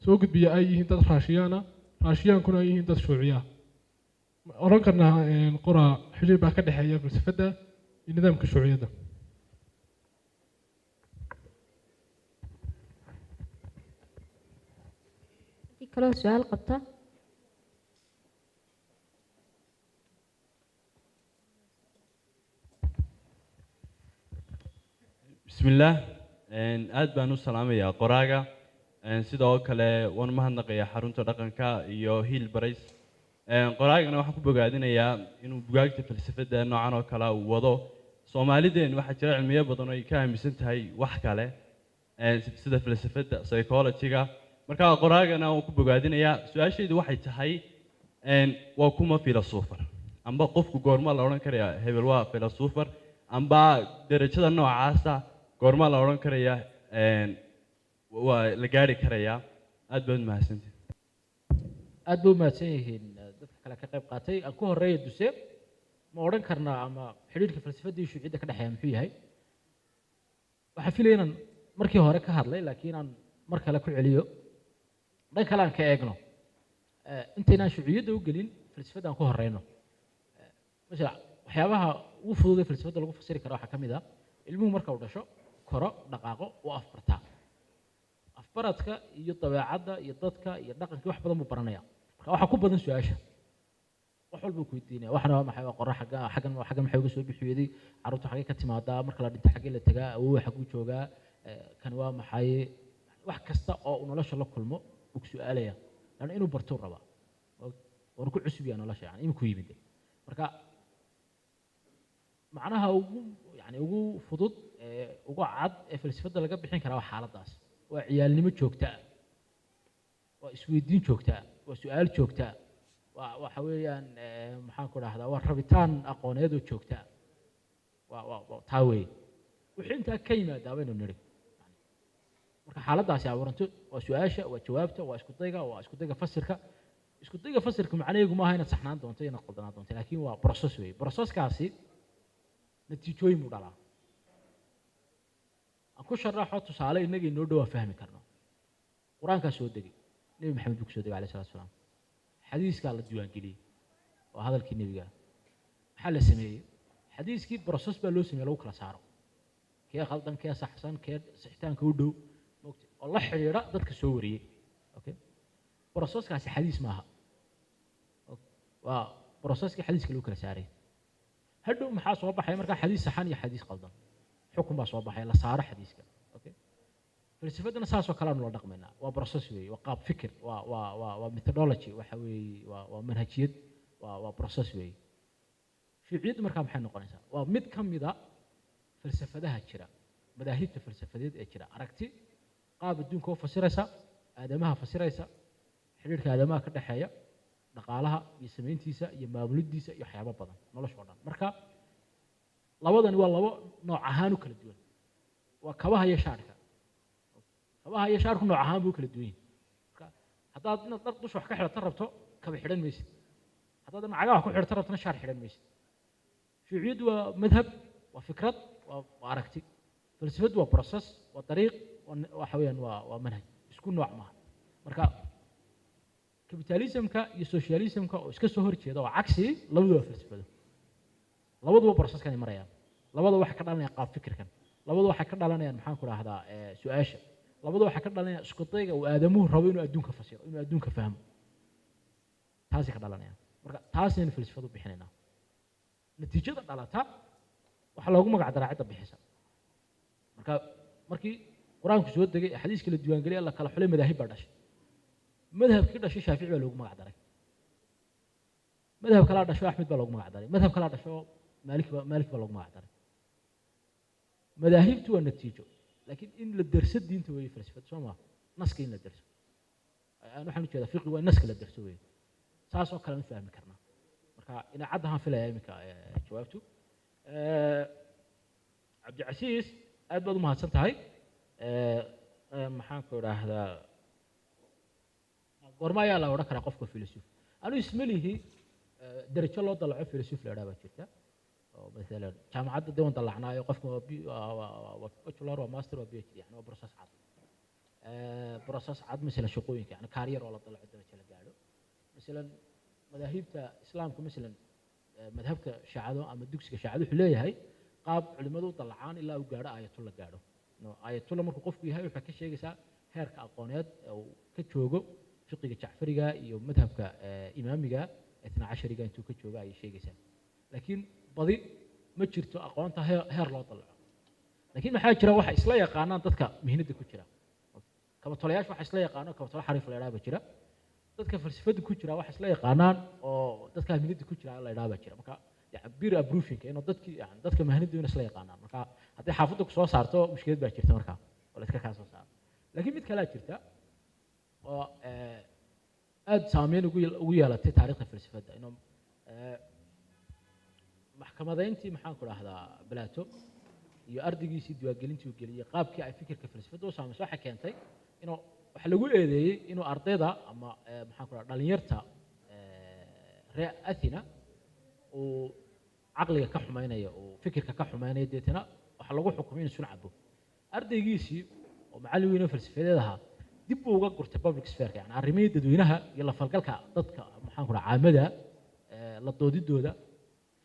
soo gudbiya ay yihiin dad raashiyaana raashiyaankuna ay yihiin dad shuuciya oran karnaa qoraa xiriir baa ka dhexeeya falsafadda iyo nidaamka shuuciyadda kaloo su-aal qabta بسم الله aad baan u salaamayaa qoraaga sidoo kale waan mahadnaqayaa xarunta dhaqanka iyo hiil barays qoraagana waxaan ku bogaadinayaa inuu bugaagta falsafada noocan oo kale uu wado Soomaalideen waxaa jira cilmiyo badan oo ay ka aaminsan tahay wax kale sida falsafada psychology-ga marka qoraagana waan ku bogaadinayaa su'aashaydu waxay tahay waa kuma philosopher amba qofku goorma la oran karayaa hebel waa philosopher amba darajada noocaasa goorma la oran karayaa waa la gaari karayaa aad baan mahadsantahay aad buu mahadsan yihiin dadka kale ka qayb qaatay aan ku horeeyo duse ma oran karnaa ama xiriirka falsafada iyo shuuciyadda ka dhexeeya muxuu yahay waxaan filayaa inaan markii hore ka hadlay laakiin aan mar kale ku celiyo dhan kale aan ka eegno intaynaan shuuciyadda u gelin falsafada aan ku horeyno مثلا waxyaabaha ugu fudud ee falsafada lagu fasiri karo waxa kamid ah ilmuhu marka uu dhasho koro dhaqaaqo oo afbarta afbaradka iyo dabeecadda iyo dadka iyo dhaqanka wax badan buu baranaya marka waxa ku badan su'aasha wax walba ku weydiinaya waxna waa maxay qorax xagan maxay uga soo bixiyay carruurta xagee ka timaadaa marka la dhinto xagee la tagaa awoo xaguu joogaa kan waa maxay wax kasta oo uu nolosha la kulmo uu su'aalaya yani inuu barto raba oo ku cusub yahay nolosha yani inuu ku yimid marka macnaha ugu fudud ugu cad ee falsafada laga bixin kara waa xaaladaas waa ciyaalnimo joogta waa isweydiin joogta waa su'aal joogta waxa weeyaan maxaan ku dhahdaa waa rabitaan aqooneed oo joogta waa taa weeye wixii intaa ka yimaada baynu nidhi marka xaaladaasi abuuranto waa su'aasha waa jawaabta waa isku dayga fasirka isku dayga fasirka macnaheedu maaha inaad saxnaan doonto inaad qaldanaan doonto laakiin waa process weeye processkaasi natiijooyin buu dhalaa aan ku sharaxo tusaale innaga inoo dhowaa fahmi karno qur-aankaa soo degay nebi maxamed buu ku soo degay alayhi salatu wasalaam xadiiskaa la diiwaangeliyey waa hadalkii nebiga maxaa la sameeyey xadiiskii process baa loo sameeyey lagu kala saaro kee khaldan kee saxsan kee sixitaanka u dhow moogtay oo la xidhiidha dadka soo wariyey okay processkaasi xadiis maaha waa processkii xadiiska lagu kala saaray hadhow maxaa soo baxay markaa xadiis saxan iyo xadiis qaldan xukun baa soo baxay la saaro xadiiska okay falsafadana saas oo kale aan la dhaqmaynaa waa process weeye waa qaab fikir waa methodology waxa weeye waa manhajiyad waa process weeye shuuciyaddu markaa maxay noqonaysaa waa mid ka mid a falsafadaha jira madaahibta falsafadeed ee jira aragti qaab adduunka u fasiraysa aadamaha fasiraysa xiriirka aadamaha ka dhexeeya dhaqaalaha iyo samayntiisa iyo maamulidiisa iyo waxyaabo badan nolosha oo dhan marka labadani waa labo nooc ahaan u kala duwan waa kabaha iyo shaarka kabaha iyo shaarku nooc ahaan buu kala duwan yahay marka haddaad inaad dhar dusha wax ka xidhata rabto kaba xidhan maysid haddaad cagaha wax ku xidhata rabtona shaar xidhan maysid shuuciyaddu waa madhab waa fikrad waa aragti falsafaddu waa process waa dariiq waxa weeyaan waa manhaj isku nooc maaha marka capitalismka iyo socialismka oo iska soo horjeeda oo cagsi labaduba falsafado labaduba processkani marayaan labaduba waxay ka dhalanayaan qaab fikirkan labaduba waxay ka dhalanayaan maxaan ku dhahdaa su'aasha labaduba waxay ka dhalanayaan isku dayga uu aadamuhu rabo inuu adduunka fasiro inuu adduunka fahmo taasi ka dhalanayaan marka taasaynu falsafadu bixinaynaa natiijada dhalata waxaa loogu magac daraa cidda bixisa marka markii qur-aanku soo degay ee xadiiska la diiwaangeliyay alla kala xulay madaahib baa dhashay madhabkii dhashay shaafici baa loogu magac daray madhab kalaa dhasho axmed baa loogu magac daray madhab kalaa dhasho maalik baa loogu magac daray madaahibtu waa natiijo laakiin in la derso diinta weeye falsafad soo maa naska in la derso waxaan ujeedaa fiqi waa in naska la derso weeye saas oo kale aan fahmi karnaa marka ina caddahaan filaya iminka jawaabtu cabdicasiis aad baad u mahadsan tahay maxaan ku idhaahdaa goorma ayaa la odhan karaa qofka filosof anuu isma lihi darajo loo dalaco filosof la idhaha baa jirta oo maalan jaamacadda dee waan dallacnaayo qofka waa bachelor waa master waa PhD yani waa process cad process cad مثلا shaqooyinka yani career oo la dalaco darajo la gaadho مثلا madaahibta islaamka مثلا madhabka shaacado ama dugsiga shaacado wuxuu leeyahay qaab culimadu u dalacaan ilaa uu gaadho aayatul la gaadho aayatul markuu qofku yahay wuxuu ka sheegaysaa heerka aqooneed uu ka joogo fiqiga jacfariga iyo madhabka imaamiga 12 intuu ka joogo ay sheegaysaa laakiin badi ma jirto aqoonta heer loo dalaco laakiin maxaa jira waxa isla yaqaanaan dadka mihnada ku jira kaba tolayaasha waxa isla yaqaano kaba tola xariif la yiraahdo jira dadka falsafada ku jira waxa isla yaqaanaan oo dadka mihnada ku jira la yiraahdo jira marka beer approving inuu dadka mihnada isla yaqaanaan marka haddii xaafadda ku soo saarto mushkilad baa jirta marka oo la iska ka soo saaro laakiin mid kale jirta oo aad saameyn ugu yeelatay taariikhda falsafada inuu maxkamadayntii maxaan ku raahdaa balaato iyo ardaygiisii diiwaangelintii uu geliyay qaabkii ay fikirka falsafada u saameysay waxa keentay inuu waxa lagu eedeeyay inuu ardayda ama maxaan ku raahdaa dhalinyarta reer Athena uu caqliga ka xumaynayo oo fikirka ka xumaynayo deetana waxa lagu xukumay inuu sun cabo ardaygiisii oo macallin weyn oo falsafadeed ahaa dib uu uga gurtay public sphere yani arrimaha dadweynaha iyo la falgalka dadka maxaan ku raahdaa caamada la doodidooda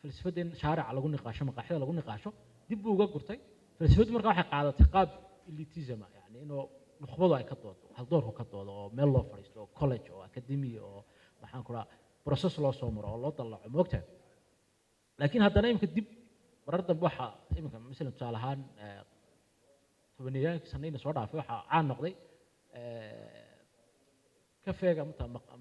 falsafada in shaarica lagu niqaasho maqaaxida lagu niqaasho dib uu uga gurtay falsafadu markaa waxay qaadatay qaab elitism yani inuu nukhbadu ay ka doodo hal doorku ka doodo oo meel loo fadhiisto oo college oo academy oo maxaan ku raahdaa process loo soo maro oo loo dalaco moogtahay laakiin haddana imika dib marar dambe waxa imika misalan tusaale ahaan tobaniyaanka sanayna soo dhaafay waxaa caan noqday kafeega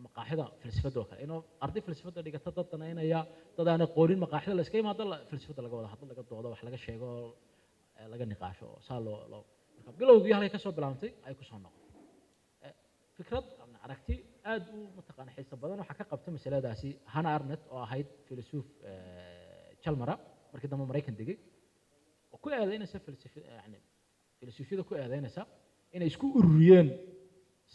maqaaxida falsafada oo kale inuu arday falsafada dhigata dad danaynaya dad aan aqoonin maqaaxida la iska yimaado falsafada laga wada hadlo laga doodo wax laga sheego laga niqaasho saa loo marka bilowgii halkay ka soo bilaabantay ay ku soo noqotay fikrad aragti aad u mataqaan xiiso badan waxa ka qabtay masaladaasi Hannah Arendt oo ahayd filosof Chalmara markii dambe Mareykan degay oo ku eedeynaysa filosofiyada ku eedeynaysa inay isku ururiyeen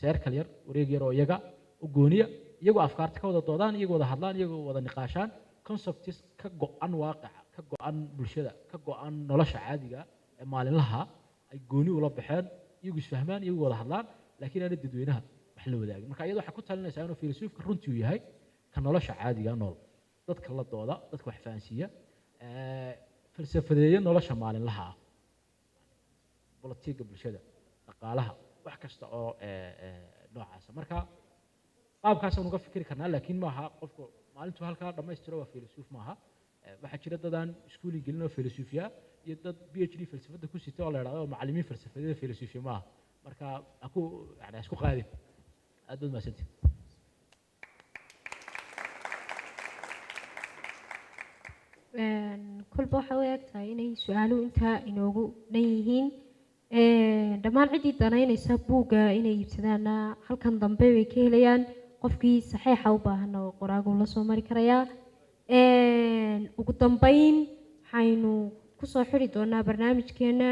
circle yar wareeg yar oo iyaga u gooniya iyagoo afkaarta ka wada doodaan iyagoo wada hadlaan iyagoo wada niqaashaan concepts ka go'an waaqica ka go'an bulshada ka go'an nolosha caadiga ee maalinlaha ay gooni ula baxeen iyagoo isfahmaan iyagoo wada hadlaan laakiin aan dadweynaha wax la wadaagin marka iyadoo waxa ku talinaysaa inuu filosofka runtii uu yahay ka nolosha caadiga nool dadka la dooda dadka wax fahansiiya falsafadeeya nolosha maalinlaha ah bolitiga bulshada dhaqaalaha wax kasta oo noocaas marka qaabkaas aan uga fikiri karnaa laakiin ma aha qofku maalintu halka dhameystiro waa filosof ma aha waxa jira dadaan iskuul gelin oo filosofiya iyo dad PhD falsafada ku sita oo la yiraahdo macallimiin falsafada filosofiya ma aha marka aku yani isku qaadin aad ma santi kulba waxa u egtahay inay su'aaluhu intaa inoogu dhan yihiin dhammaan ciddii danaynaysa buugga inay iibsadaana halkan dambe way ka helayaan qofkii saxiixa u baahan oo qoraagu la soo mari karayaa ugu dambeyn waxaynu kusoo xiri doonaa barnaamijkeena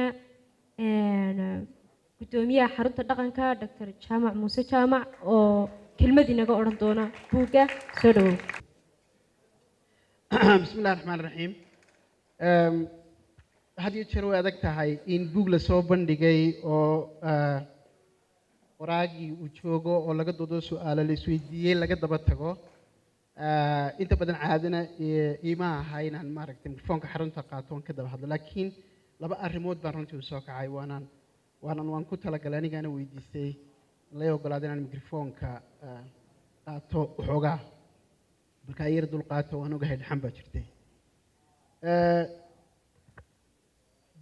gudoomiyaha xarunta dhaqanka Dr. Jaamac Muuse Jaamac oo kelmad inaga odhan doona buugga soo dhawow بسم الله الرحمن الرحيم had iyo jeer way adag tahay in buug la soo bandhigay oo qoraagii uu joogo oo laga doodo su'aalo la isweydiiyey laga daba tago inta badan caadina iima aha inaan maaragtay mikrofoonka xarunta qaato oon ka daba hadlo laakiin laba arrimood baan runtii u soo kacay waan ku talagalay anigaana weydiistay la ogolaaday inaan mikrofoonka qaato waxoogaa marka yar dul qaato waan ogahay dhaxan baa jirtay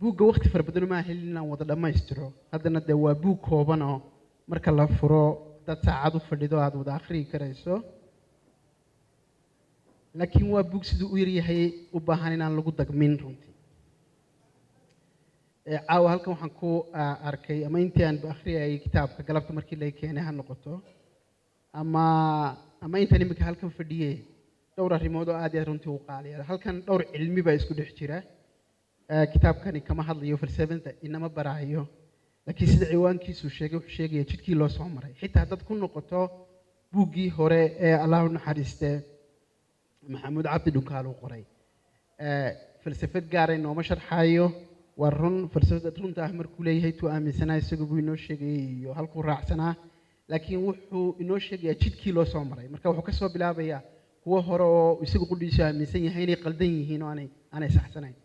buugga waqti fara badan ma helin inaan wada dhammaystiro haddana dee waa buug kooban oo marka la furo dad saacad u fadhido aad wada akhriyi karayso laakiin waa buug siduu u yaryahay u baahan inaan lagu dagmin runtii caawa halkan waxaan ku arkay ama intii aan akhriyayay kitaabka galabta markii la keenay ha noqoto ama intaan imika halkan fadhiyey dhowr arrimood oo aad iyo runtii u qaaliya halkan dhowr cilmi baa isku dhex jira kitaabkani kama hadlayo falsafada inama baraayo laakiin sida ciwaankiisu sheegay wuxuu sheegaya jidkii loo soo maray xitaa dad ku noqoto buuggii hore ee allah u naxariiste maxamuud cabdi dhunkaal uu qoray falsafad gaara inooma sharxaayo waa run falsafada runta ah markuu leeyahay tuu aaminsanaa isagu buu inoo sheegayay iyo halkuu raacsanaa laakiin wuxuu inoo sheegayaa jidkii loo soo maray marka wuxuu ka soo bilaabayaa kuwo hore oo isagu qudhiisu aaminsan yahay inay qaldan yihiin oo aanay saxsanayn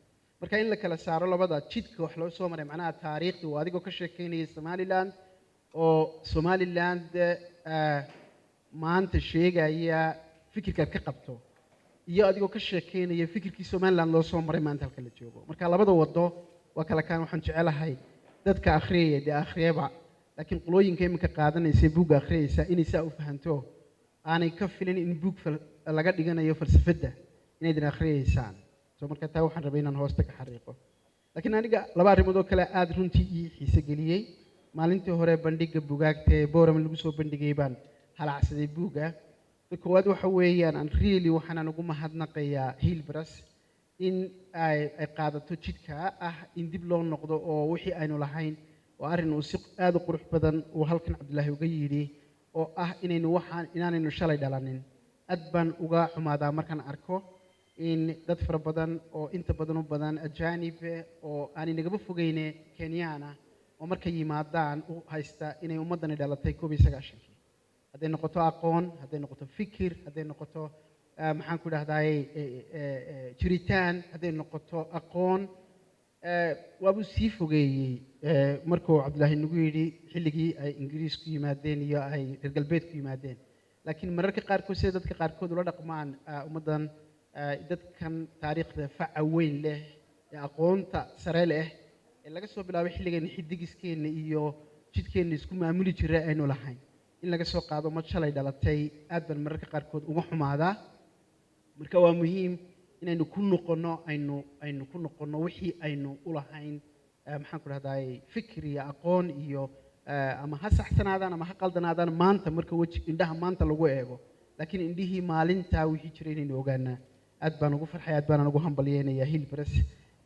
marka in la kala saaro labada jidka wax loo soo maray macnaha taariikhda waa adigoo ka sheekeynaya somaliland oo somaliland maanta sheegaya fikirkaad ka qabto iyo adigoo ka sheekeynaya fikirkii somaliland loo soo maray maanta halka la joogo marka labada wado waa kala kaan waxaan jecelahay dadka akhriyaya dee akhriyaba laakiin qolooyinka iminka qaadanaysa buugga akhriyaysa inay saa u fahanto aanay ka filin in buug laga dhiganayo falsafadda inaydan akhriyaysaan soo marka taa waxaan rabay inaan hoosta ka xariiqo laakiin aniga laba arrimood oo kale aada runtii ii xiise geliyey maalintii hore bandhigga bugaagta ee boram lagu soo bandhigay baan halacsaday buugga koowaad waxa weeyaan aan really waxaan ugu mahadnaqayaa Hilbras in ay qaadato jidka ah in dib loo noqdo oo wixii aynu lahayn oo arrin uu si aad u qurux badan uu halkan Cabdullaahi uga yidhi oo ah inaanaynu shalay dhalanin aad baan uga xumaadaa markaan arko in dad fara badan oo inta badan u badan ajaanib oo aan inagaba fogeyne Kenyaana oo markay yimaadaan u haysta inay ummadani dhalatay 19 hadday noqoto aqoon hadday noqoto fikir hadday noqoto maxaan ku dhahdaay jiritaan hadday noqoto aqoon waabuu sii fogeeyey markuu Cabdullaahi nagu yidhi xilligii ay ingiriisku yimaadeen iyo ay reer galbeedku yimaadeen laakiin mararka qaarkood sida dadka qaarkood ula dhaqmaan ummaddan dadkan taariikhda faca weyn leh ee aqoonta sare leh ee laga soo bilaabay xilligan xidigiskeenna iyo jidkeenna isku maamuli jiray aynu lahayn in laga soo qaado mad shalay dhalatay aad baan mararka qaarkood uga xumaadaa marka waa muhiim inaynu ku noqono aynu ku noqono wixii aynu u lahayn maxaan ku dhahdaay fikir iyo aqoon iyo ama ha saxsanaadaan ama ha qaldanaadaan maanta marka indhaha maanta lagu eego laakiin indhihii maalintaa wixii jiray inaynu ogaanaa aad baan ugu farxay aad baan ugu hambalyeynayaa Hilbras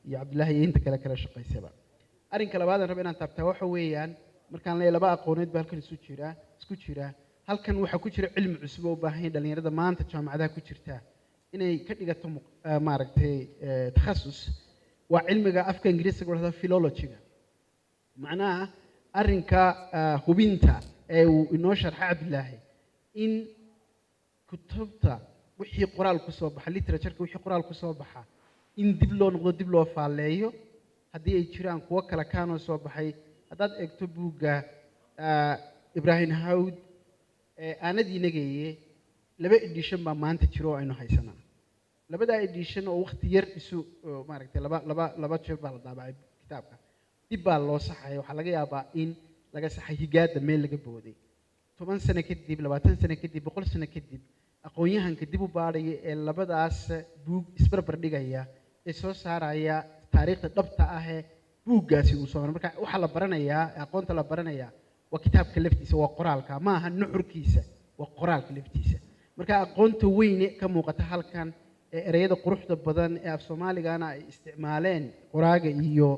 iyo Cabdullaahi iyo inta kale shaqaysaba arrinka labaad aan rabo inaan taabtaa waxa weeyaan markaan leeyahay laba aqooneed baa halkan isku jira halkan waxaa ku jira cilmi cusub oo u baahan yahay dhalinyarada maanta jaamacadaha ku jirta inay ka dhigato maaragtay takhasus waa cilmiga afka ingiriisiga la philology-ga macnaha arrinka hubinta ee uu inoo sharxay Cabdullaahi in kutubta wixii qoraal ku soo baxa literature-ka wixii qoraal ku soo baxa in dib loo noqdo dib loo faaleeyo haddii ay jiraan kuwo kale kaanoo soo baxay haddaad eegto buugga Ibrahim Hawd aanadii nageeye 2 edition baa maanta jiro oo aynu haysanaa labada edition oo waqti yar isu maaragtay laba jeer baa la daabacay kitaabka dib baa loo saxay waxa laga yaabaa in laga saxay higaada meel laga booday 10 sano kadib 20 sano kadib 100 sano kadib aqoon-yahanka dib u baadhaya ee labadaas buug isbarbar dhigaya ee soo saaraya taariikhda dhabta ah ee buuggaasi uu soo marka waxa la baranayaa aqoonta la baranayaa waa kitaabka laftiisa waa qoraalka ma aha nuxurkiisa waa qoraalka laftiisa marka aqoonta weyn ka muuqata halkan ee ereyada quruxda badan ee af Soomaaligana ay isticmaaleen qoraaga iyo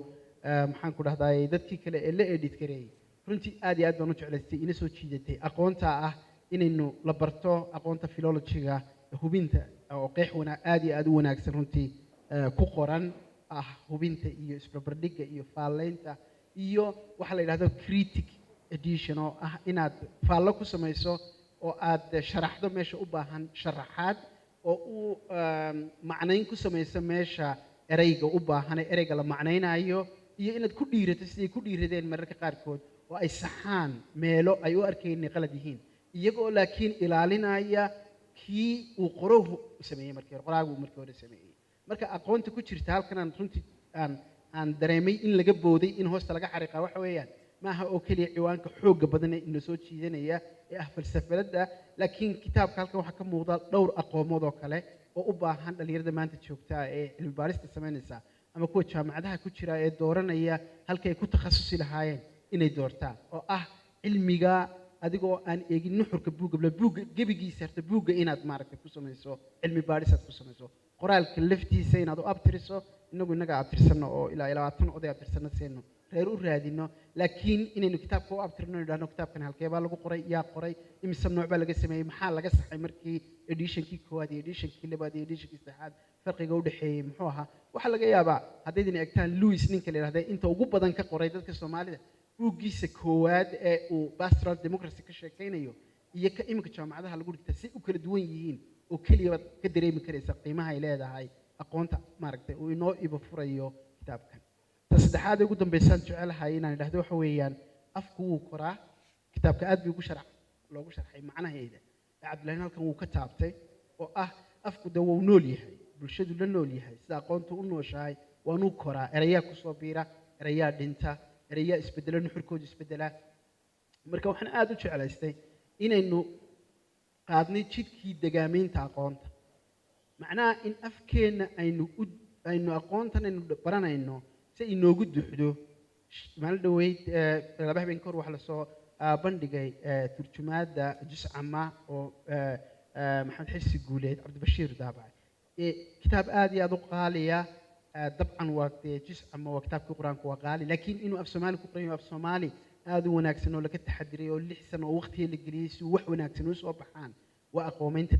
maxaan ku dhahdaay dadkii kale ee la edit gareeyay runtii aad iyo aad baan u jeclaystay ina soo jiidatay aqoonta ah inaynu la barto aqoonta philology-ga hubinta oo qeex aad iyo aad u wanaagsan runtii ku qoran ah hubinta iyo isbarbardhigga iyo faaleynta iyo waxa la yiraahdo critic edition oo ah inaad faallo ku samayso oo aad sharaxdo meesha u baahan sharaxaad oo uu macnayn ku samayso meesha ereyga u baahan ereyga la macnaynayo iyo inaad ku dhiirato sidii ku dhiiradeen mararka qaarkood oo ay saxaan meelo ay u arkeen qalad yihiin iyagoo laakiin ilaalinaya kii uu qoruhu sameeyay markii qoraagu markii hore sameeyay marka aqoonta ku jirta halkan aan runtii aan dareemay in laga booday in hoosta laga xariiqa waxa weeyaan maaha oo kaliya ciwaanka xoogga badan ee inoo soo jiidanaya ee ah falsafada laakiin kitaabka halkan waxaa ka muuqda dhowr aqoomood oo kale oo u baahan dhalinyarada maanta joogta ee cilmi baarista sameynaysa ama kuwa jaamacadaha ku jira ee dooranaya halkay ku takhasusi lahaayeen inay doortaan oo ah cilmiga adigoo aan eegin nuxurka buugga gebigiisa harta buugga inaad maaragtay ku samayso cilmi baaris aad ku samayso qoraalka laftiisa inaad u abtiriso inagu inaga abtirsano oo ilaa 20 oday abtirsano seeno reer u raadino laakiin inaynu kitaabka u abtirno idhaahno kitaabkan halkee baa lagu qoray yaa qoray imise nooc baa laga sameeyey maxaa laga saxay markii editionkii koowaad iyo editionkii labaad iyo editionkii saddexaad farqiga u dhexeeyey muxuu ahaa waxaa laga yaabaa haddaydin eegtaan louis ninka la yidhahda inta ugu badan ka qoray dadka soomaalida buuggiisa koowaad ee uu pastoral democracy ka sheekaynayo iyo ka iminka jaamacadaha lagu dhigta si u kala duwan yihiin oo keliya baad ka dareemi karaysa qiimaha ay leedahay aqoonta maaragtay uu inoo iba furayo kitaabkan ta saddexaad ee ugu dambaysaan jecelahay inaan idhahdo waxa weeyaan afku wuu koraa kitaabka aad buu loogu sharxay macnaheeda cabdillahin halkan wuu ka taabtay oo ah afku de wuu nool yahay bulshadu la nool yahay sida aqoontu u nooshahay waanuu koraa erayaa kusoo biira erayaa dhinta erayaa isbedelo nuxurkoodu isbedelaa marka waxaan aad u jeclaystay inaynu qaadnay jidkii degaamaynta aqoonta macnaha in afkeenna aynu aqoontan aynu baranayno si ay inoogu duxdo maalin dhaweyd laba habeen kahor waxaa lasoo bandhigay turjumaadda juscama oo maxamed xirsi guuleed cabdibashiir daabacay kitaab aad iyo aad u qaaliya dabcan waa juscama waa kitaabkii qur-aanku waa qaali laakiin inuu af soomaali ku qoran yahay af soomaali aad u wanaagsan oo laga taxadiray oo 6 sano oo waqtiga la geliyey si wax wanaagsan u soo baxaan waa aqoomeynta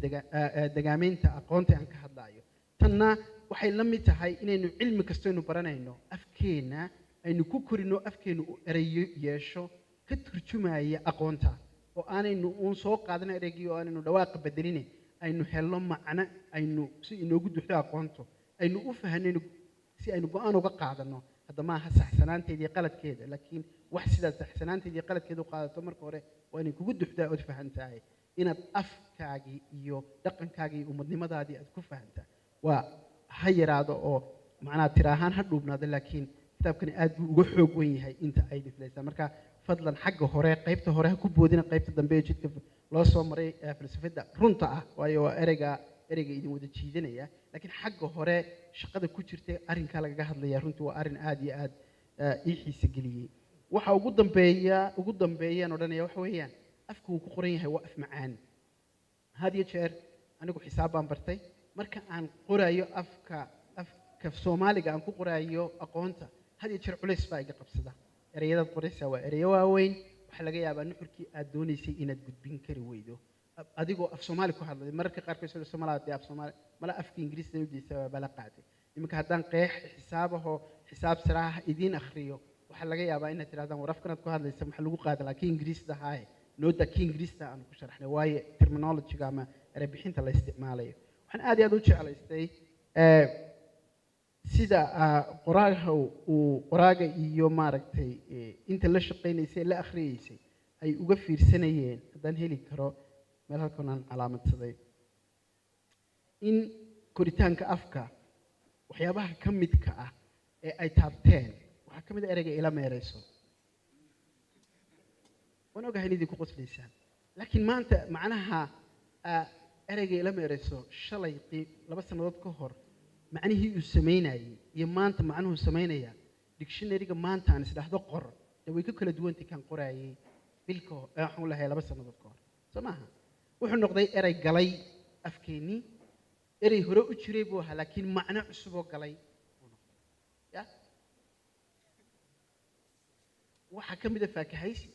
degaamaynta aqoonta aan ka hadlayo tanna waxay la mid tahay inaynu cilmi kasta aynu baranayno afkeena aynu ku korino afkeenu u erayo yeesho ka turjumaya aqoonta oo aanaynu uun soo qaadan ereygi oo aanaynu dhawaaqa bedelin aynu helno macna aynu si inoogu duxdo aqoonto aynu u fahanayno si aynu go'aan uga qaadano hadda maaha saxsanaanteedii qaladkeeda laakiin wax sidaas saxsanaanteedii qaladkeeda u qaadato marka hore waa inay kugu duxdaa ood fahantahay inaad afkaagii iyo dhaqankaagii iyo ummadnimadaadii aad ku fahantaa waa ha yaraado oo macnaha tira ahaan ha dhuubnaado laakiin kitaabkani aad buu uga xoog wen yahay inta ay dhiflaysaa marka fadlan xagga hore qaybta hore ha ku boodina qaybta dambe ee jidka loo soo maray falsafada runta ah waayo waa ereyga idin wada jiidanaya laakiin xagga hore shaqada ku jirtay arrinkaa lagaga hadlaya runtii waa arrin aad iyo aad ii xiise geliyey waxa ugu dambeeyaan odhanaya waxa weeyaan afka uu ku qoran yahay waa af macaan had iyo jeer anigu xisaab baan bartay marka aan qorayo afka soomaaliga aan ku qorayo aqoonta had iyo jeer culays baa iga qabsada ereyadaad qoraysaa waa ereyo waaweyn waxaa laga yaabaa nuxurkii aad doonaysay inaad gudbin kari weydo adigoo af soomaali ku hadlay mararka qaarkood soo Soomaaliya dee af soomaali mala afka ingiriisiga u jeestaa bala qaatay iminka haddaan qeex xisaab saraha idiin akhriyo waxaa laga yaabaa inaad tirahdaan war afkanaad ku hadlaysa maxaa lagu qaadaa laakiin ingiriisda haaye nooda kii ingiriista aan ku sharaxnay waayo terminology-ga ama erebixinta la isticmaalayo waxaan aad iyo aad u jeclaystay sida qoraaga iyo maaragtay inta la shaqaynaysay la akhriyeysay ay uga fiirsanayeen haddaan heli karo meel halkan aan calaamadsaday in koritaanka afka waxyaabaha ka midka ah ee ay taabteen waxaa ka mid ah ereyga ila meerayso waan ogahay in idinku qoslaysaan laakiin maanta macnaha ereyga ila meerayso shalay 2 sannadood ka hor macnihii uu samaynayay iyo maanta macnuhu samaynaya dictionary-ga maanta aan isdhaahdo qor dee way ka kala duwantay kan qorayay bilka waxaan lahay 2 sannadood ka hor soo maaha wuxuu noqday erey galay afkeenii erey hore u jiray buu ahaa laakiin macno cusub oo galay ya waxa ka mid ah faakahaysi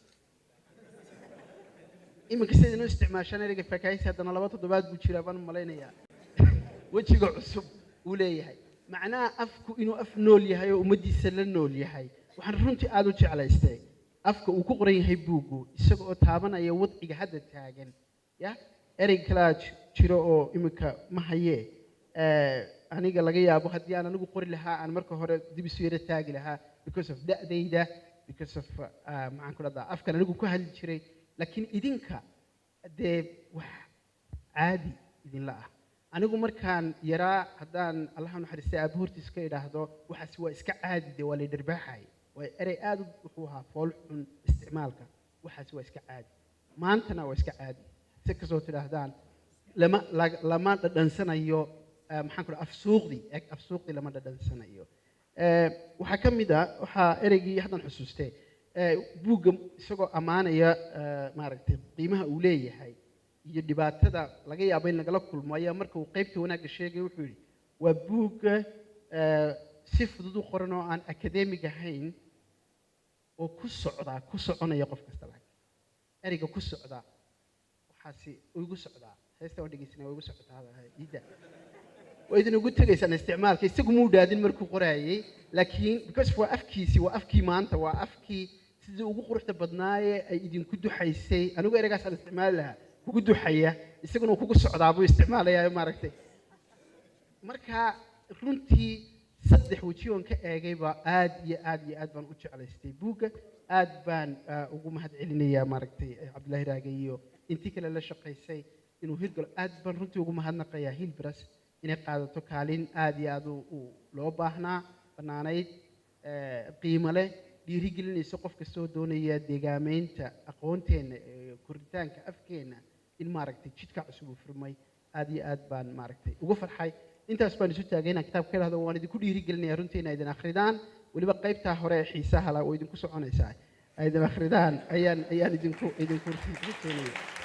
iminka sidii noo isticmaashaan ereyga faakahaysi haddana 2 toddobaad buu jiraa baan malaynayaa wejiga cusub uu leeyahay macnaha afku inuu af nool yahay oo ummadiisa la nool yahay waxaan runtii aad u jeclaystay afka uu ku qoran yahay buugu isaga oo taabanaya wadciga hadda taagan ya erey kala jiro oo iminka ma haye aniga laga yaabo haddii aan anigu qori lahaa aan marka hore dib isu yara taagi lahaa because of da'dayda because of maxaan ku dhahdaa afkan anigu ku hadli jiray laakiin idinka dee wax caadi idinla ah anigu markaan yaraa haddaan allaha naxariistay aaba hortiis ka idhaahdo waxaasi waa iska caadi dee waa la dharbaaxay waa erey aad wuxuu ahaa fool xun isticmaalka waxaasi waa iska caadi maantana waa iska caadi si kasoo tidhaahdaan lama dhadhansanayo maxaan ku dhaha afsuuqdii lama dhadhansanayo waxaa ka mid ah waxaa ereygii haddaan xusuustee buugga isagoo ammaanaya maaragtay qiimaha uu leeyahay iyo dhibaatada laga yaabo in lagala kulmo ayaa marka uu qaybta wanaagga sheegay wuxuu yidhi waa buugga si fudud u qoran oo aan akademig ahayn oo ku soconaya qof kasta laakiin ereyga ku socdaa waxaasi igu socdaa heesta oo dhegeysanaya igu socdaa ida way idin ugu tagaysaan isticmaalka isagu muu dhaadin markuu qorayay laakiin because waa afkii maanta waa afkii sidii ugu quruxda badnaaye ay idinku duxaysay anigu ereygaas aan isticmaali lahaa kugu duxaya isaguna kugu socdaa buu isticmaalayaa maaragtay marka runtii saddex wajiyoon ka eegayba aad iyo aad baan u jeclaystay buugga aad baan ugu mahadcelinayaa maaragtay cabdullaahi raage iyo intii kale la shaqaysay inuu hirgalo aad baan runtii ugu mahadnaqayaa Hillbras inay qaadato kaalin aad iyo aad loo baahnaa bannaanayd qiimo leh dhiirigelinayso qof kastoo doonaya deegaameynta aqoonteenna koritaanka afkeenna in maaragtay jidka cusub uu furmay aad iyo aad baan maaragtay ugu farxay intaas baan isu taagay inaan kitaabka ka idhahdo waan idinku dhiirigelinayaa runtii inay idin akhridaan weliba qaybtaa hore ee xiisaha la oo idinku soconaysaa ay idin akhridaan ayaan idinku rajaynayaa